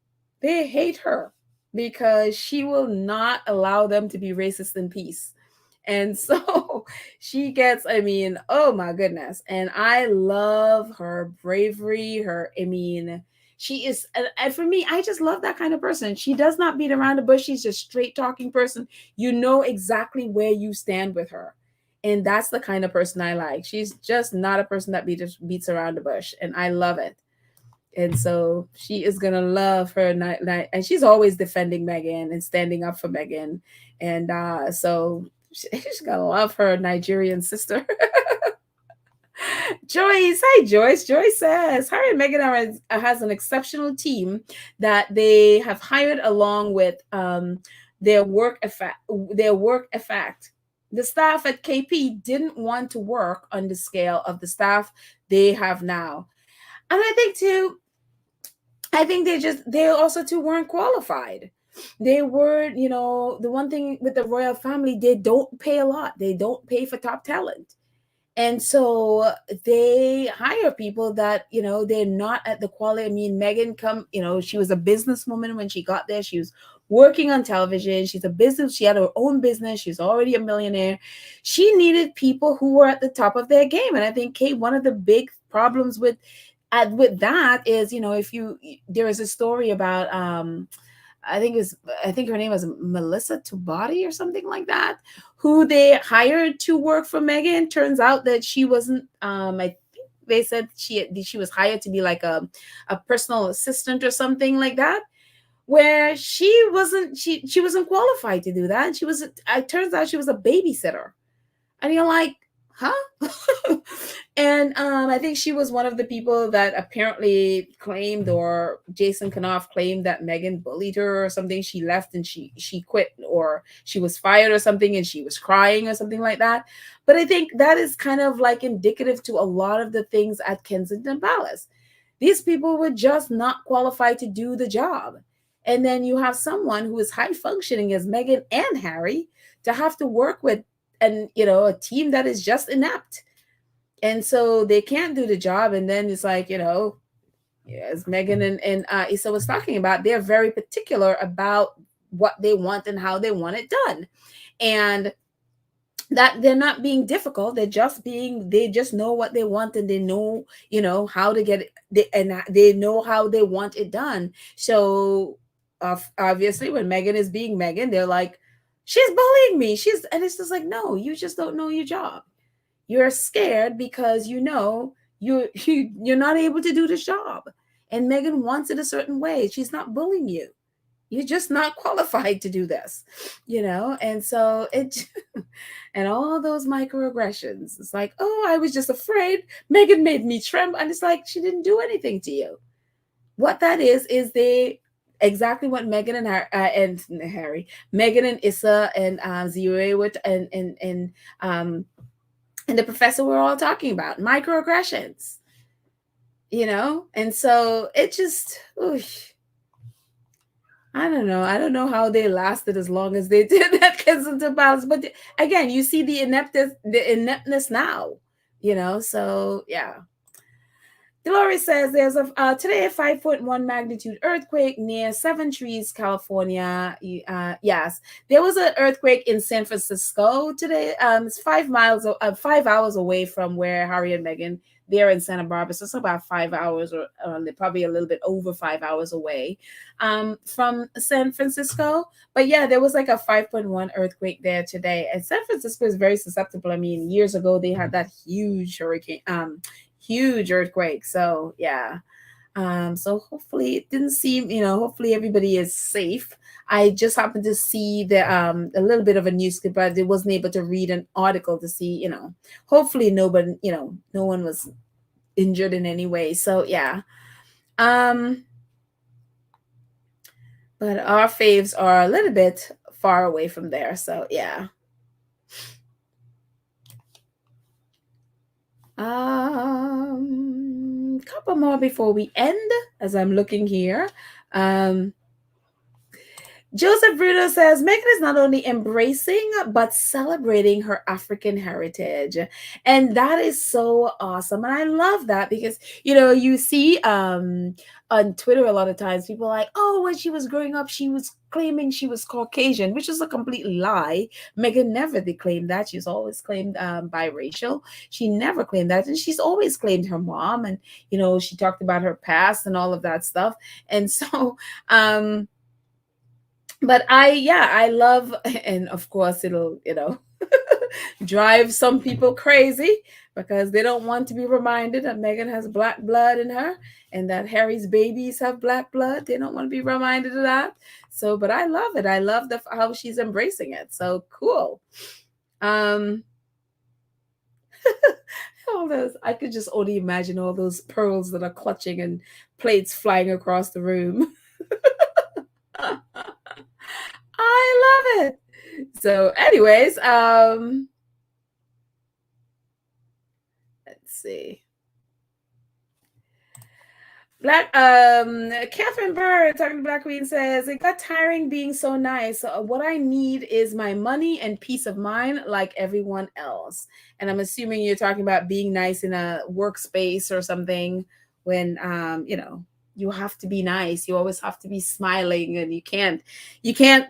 They hate her because she will not allow them to be racist in peace. And so she gets, oh my goodness. And I love her bravery, she is, and for me, I just love that kind of person. She does not beat around the bush. She's just straight talking person. You know exactly where you stand with her. And that's the kind of person I like. She's just not a person that beats around the bush. And I love it. And so she is going to love her night. And she's always defending Meghan and standing up for Meghan. And so she's going to love her Nigerian sister. Joyce, hi Joyce. Joyce says Harry and Meghan has an exceptional team that they have hired along with their work effect. The staff at KP didn't want to work on the scale of the staff they have now. And I think they also too weren't qualified. They were, the one thing with the royal family, they don't pay a lot. They don't pay for top talent. And so they hire people that, they're not at the quality. Meghan she was a businesswoman when she got there. She was working on television. She had her own business. She's already a millionaire. She needed people who were at the top of their game. And I think, Kate, one of the big problems with that is, there is a story about, I think her name was Melissa Tubati or something like that, who they hired to work for Meghan. Turns out that she wasn't. I think they said she was hired to be like a personal assistant or something like that, where she wasn't qualified to do that. It turns out she was a babysitter, and you're like, huh? And I think she was one of the people that apparently claimed, or Jason Kanoff claimed, that Meghan bullied her or something. She left and she quit, or she was fired or something, and she was crying or something like that. But I think that is kind of like indicative to a lot of the things at Kensington Palace. These people were just not qualified to do the job. And then you have someone who is high functioning as Meghan and Harry to have to work with, and a team that is just inept. And so they can't do the job. And then it's like, as Meghan and Issa was talking about, they're very particular about what they want and how they want it done. And that they're not being difficult. They just know what they want, and they know, how to get it, and they know how they want it done. So obviously when Meghan is being Meghan, they're like, she's bullying me. And it's just like, no, you just don't know your job. You're scared because you're not able to do this job. and Meghan wants it a certain way. She's not bullying you. You're just not qualified to do this, and so it and all those microaggressions. It's like, oh, I was just afraid. Meghan made me tremble. And it's like, she didn't do anything to you. What that is they exactly what Meghan and Harry, Meghan and Issa and Ziwe and the professor were all talking about microaggressions, and so it just, I don't know. I don't know how they lasted as long as they did that because of the balance. But again, you see the ineptness now, So yeah. Dolores says there's today a 5.1 magnitude earthquake near Seven Trees, California. Yes, there was an earthquake in San Francisco today. It's 5 hours away from where Harry and Meghan. They're in Santa Barbara, so it's about 5 hours, or probably a little bit over 5 hours away from San Francisco. But yeah, there was like a 5.1 earthquake there today, and San Francisco is very susceptible. I mean, years ago they had that huge earthquake. So yeah. So hopefully it didn't seem, hopefully everybody is safe. I just happened to see the a little bit of a news clip, but I wasn't able to read an article to see, hopefully nobody, no one was injured in any way. So yeah. But our faves are a little bit far away from there. So yeah. Couple more before we end, as I'm looking here. Joseph Bruno says Meghan is not only embracing but celebrating her African heritage, and that is so awesome. And I love that because you see on Twitter a lot of times people are like, oh, when she was growing up she was claiming she was Caucasian, which is a complete lie. Meghan never did claim that. She's always claimed biracial. She never claimed that, and she's always claimed her mom, and she talked about her past and all of that stuff. And so but I love, and of course it'll, drive some people crazy because they don't want to be reminded that Meghan has black blood in her and that Harry's babies have black blood. They don't want to be reminded of that. So, but I love it. I love how she's embracing it. So cool. All those, I could just only imagine all those pearls that are clutching and plates flying across the room. I love it. So anyways, let's see. Catherine Bird, talking to Black Queen, says it got tiring being so nice. What I need is my money and peace of mind like everyone else. And I'm assuming you're talking about being nice in a workspace or something when you have to be nice. You always have to be smiling, and you can't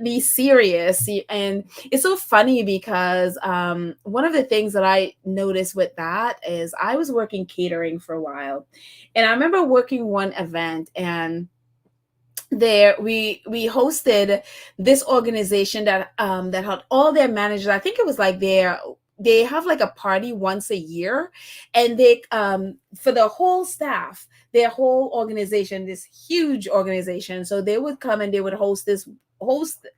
be serious. And it's so funny because one of the things that I noticed with that is I was working catering for a while, and I remember working one event, and there we hosted this organization that had all their managers. I think it was like they have like a party once a year, and they for the whole staff, their whole organization, this huge organization. So they would come and they would host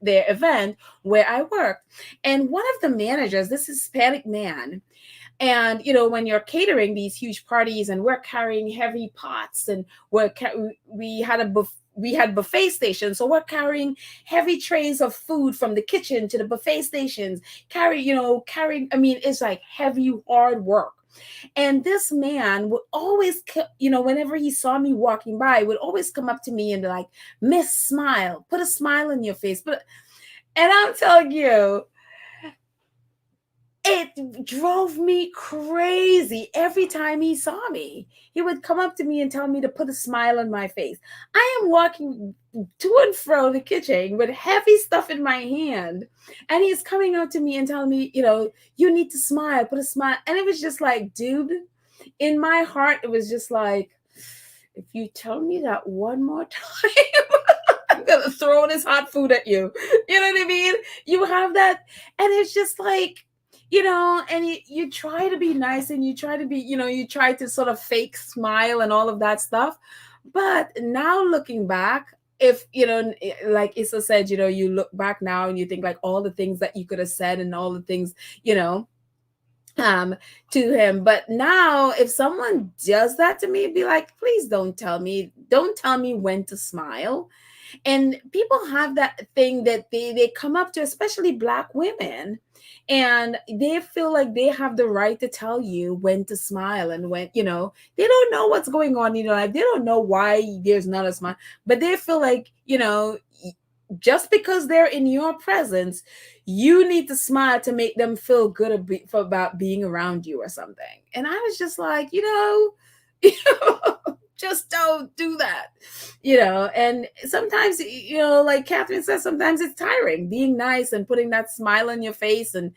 their event where I worked. And one of the managers, this Hispanic man, and when you're catering these huge parties and we're carrying heavy pots, and we had buffet stations, so we're carrying heavy trays of food from the kitchen to the buffet stations, carrying, I mean, it's like heavy, hard work. And this man would always, whenever he saw me walking by, would always come up to me and be like, Miss Smile, put a smile on your face. And I'm telling you, it drove me crazy. Every time he saw me, he would come up to me and tell me to put a smile on my face. I am walking to and fro the kitchen with heavy stuff in my hand, and he's coming up to me and telling me, you need to smile, put a smile. And it was just like, dude, in my heart, it was just like, if you tell me that one more time, I'm gonna throw this hot food at you. You know what I mean? You have that, and it's just like, and you try to be nice, and you try to be, you try to sort of fake smile and all of that stuff. But now looking back, if like Issa said, you look back now and you think like all the things that you could have said and all the things, you know, um to him. But now if someone does that to me, be like, please don't tell me when to smile. And people have that thing that they come up to, especially Black women, and they feel like they have the right to tell you when to smile and when, they don't know what's going on in your life. They don't know why there's not a smile, but they feel like, just because they're in your presence, you need to smile to make them feel good about being around you or something. And I was just like, just don't do that. And sometimes, like Catherine says, sometimes it's tiring being nice and putting that smile on your face and,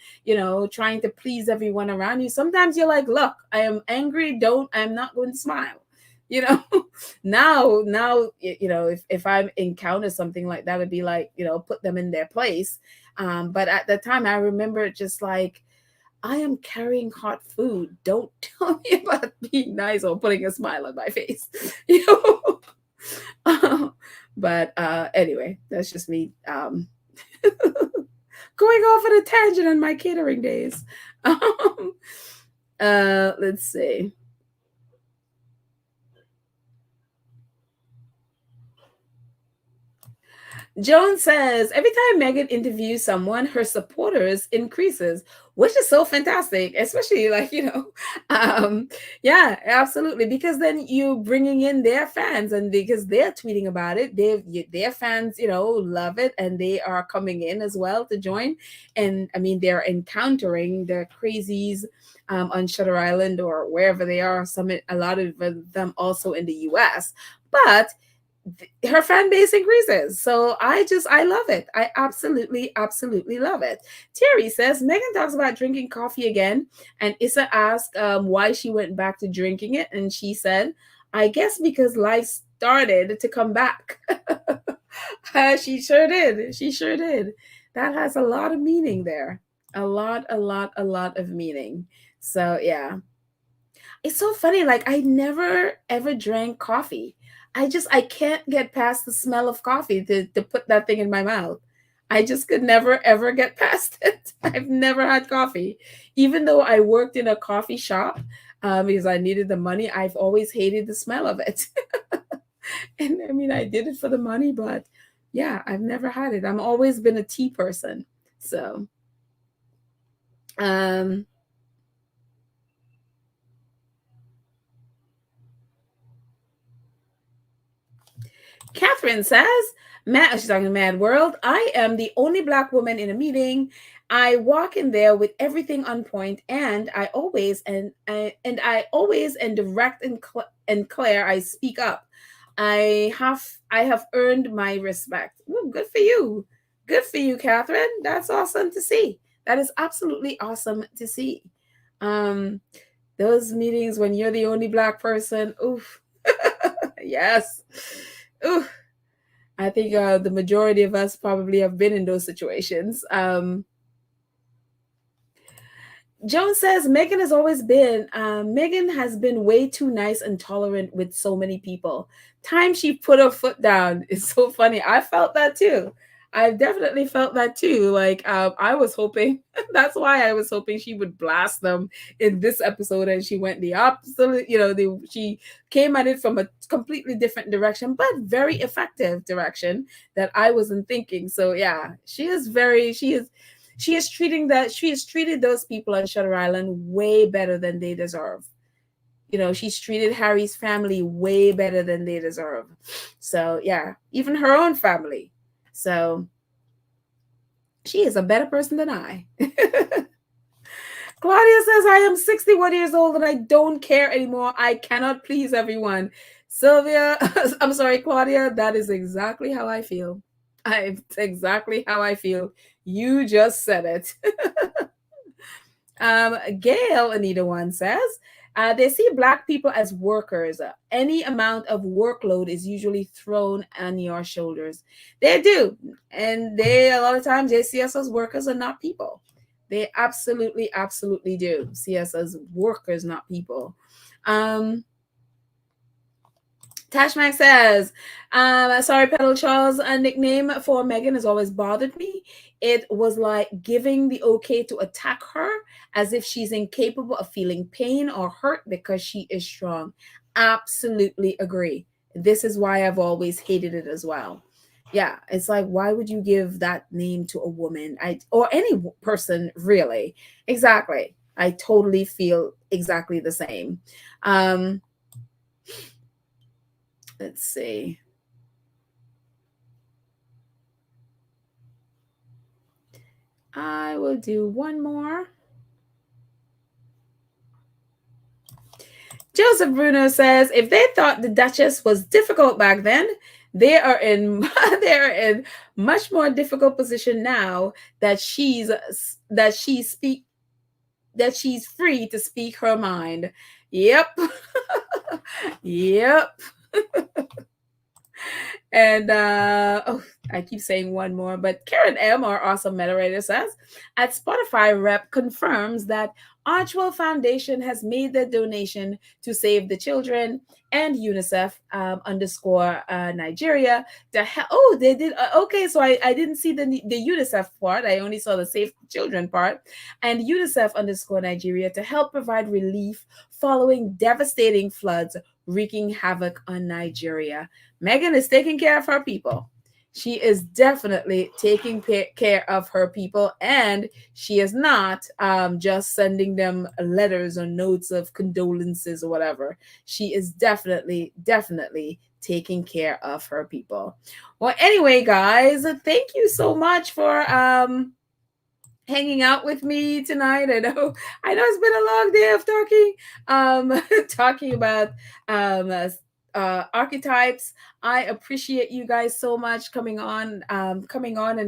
trying to please everyone around you. Sometimes you're like, look, I am angry, I'm not going to smile. you know now, if I encounter something like that, would be like, put them in their place. But at the time, I remember just like, I am carrying hot food. Don't tell me about being nice or putting a smile on my face. you know but anyway, that's just me going off on a tangent on my catering days. Let's see. Joan says every time Meghan interviews someone, her supporters increases, which is so fantastic, especially like, yeah, absolutely. Because then you bringing in their fans, and because they're tweeting about it, their fans, love it, and they are coming in as well to join. And I mean, they're encountering the crazies on Shutter Island or wherever they are. A lot of them also in the US, but her fan base increases. So I love it. I absolutely love it. Terry says Meghan talks about drinking coffee again, and Issa asked why she went back to drinking it, and she said, I guess because life started to come back. She sure did. She sure did. That has a lot of meaning there. A lot of meaning. So yeah. It's so funny. Like, I never ever drank coffee. I can't get past the smell of coffee to put that thing in my mouth. I just could never ever get past it. I've never had coffee. Even though I worked in a coffee shop, because I needed the money, I've always hated the smell of it. And I mean, I did it for the money, but yeah, I've never had it. I've always been a tea person. So, um, Catherine says, she's talking to Mad World. I am the only Black woman in a meeting. I walk in there with everything on point, and I always and direct and clear. I speak up. I have earned my respect. Ooh, good for you, Catherine. That's awesome to see. That is absolutely awesome to see. Um, those meetings when you're the only Black person. Oof. Yes. Ooh, I think the majority of us probably have been in those situations. Joan says Meghan has been way too nice and tolerant with so many people. Time she put her foot down is so funny. I felt that too. I've definitely felt that too. Like, I was hoping, that's why I was hoping she would blast them in this episode, and she went the opposite. She came at it from a completely different direction, but very effective direction that I wasn't thinking. So yeah, she has treated those people on Shutter Island way better than they deserve. She's treated Harry's family way better than they deserve. So yeah, even her own family. So she is a better person than I. Claudia says, I am 61 years old and I don't care anymore. I cannot please everyone. Sylvia, I'm sorry, Claudia, that is exactly how I feel. Exactly how I feel. You just said it. Gail, Anita One says, they see Black people as workers. Any amount of workload is usually thrown on your shoulders. They do. And a lot of times, they see us as workers and not people. They absolutely do see us as workers, not people. Tashmac says, sorry, Pedal Charles, a nickname for Meghan has always bothered me. It was like giving the okay to attack her as if she's incapable of feeling pain or hurt because she is strong. Absolutely agree. This is why I've always hated it as well. Yeah, it's like, why would you give that name to a woman? Or any person, really. Exactly. I totally feel exactly the same. Let's see. I will do one more. Joseph Bruno says, if they thought the Duchess was difficult back then, they are in they are in much more difficult position now that she's free to speak her mind. Yep. Yep. And I keep saying one more, but Karen M, our awesome moderator, says, at Spotify rep confirms that Archwell Foundation has made their donation to Save the Children and UNICEF underscore Nigeria. They did. Okay, so I didn't see the UNICEF part. I only saw the Save the Children part. And UNICEF underscore Nigeria to help provide relief following devastating floods wreaking havoc on Nigeria. Meghan is taking care of her people. She is definitely taking care of her people, and she is not just sending them letters or notes of condolences or whatever. She is definitely taking care of her people. Well, anyway, guys, thank you so much for hanging out with me tonight. I know it's been a long day of talking about archetypes. I appreciate you guys so much coming on and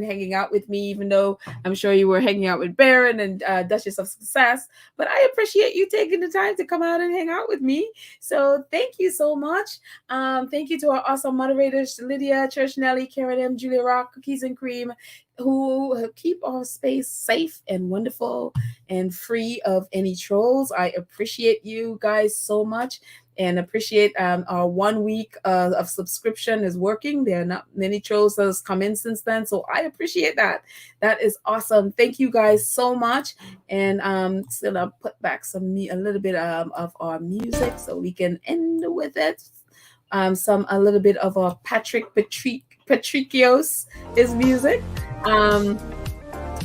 hanging out with me, even though I'm sure you were hanging out with Baron and Duchess of Success, but I appreciate you taking the time to come out and hang out with me. So thank you so much. Thank you to our awesome moderators, Lydia, Church Nelly, Karen M, Julia Rock, Cookies and Cream, who keep our space safe and wonderful and free of any trolls. I appreciate you guys so much, and appreciate our 1 week of subscription is working. There are not many trolls that has come in since then, so I appreciate that. That is awesome. Thank you guys so much. And still I'll put back a little bit of our music so we can end with it. A little bit of our Patricios is music.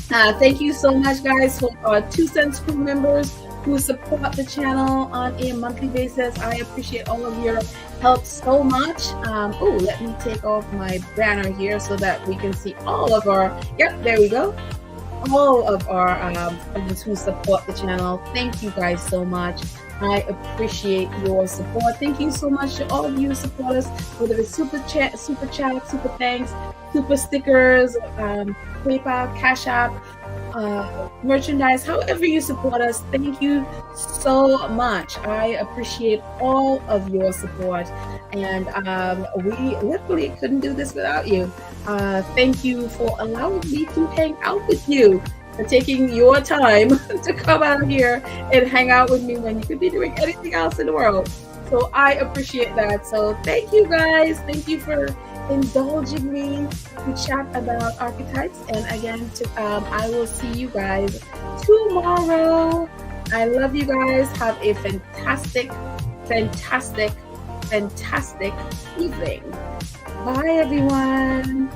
Thank you so much, guys, for our 2 Cents crew members who support the channel on a monthly basis. I appreciate all of your help so much. Let me take off my banner here so that we can see all of our, there we go. All of our friends who support the channel. Thank you guys so much. I appreciate your support. Thank you so much to all of you supporters, whether it's super chat, super thanks, super stickers, PayPal, Cash App, merchandise, however you support us. Thank you so much. I appreciate all of your support, and we literally couldn't do this without you. Thank you for allowing me to hang out with you, for taking your time to come out here and hang out with me when you could be doing anything else in the world. So I appreciate that. So thank you guys. Thank you for indulging me to chat about archetypes. And again, I will see you guys tomorrow. I love you guys. Have a fantastic evening. Bye, everyone.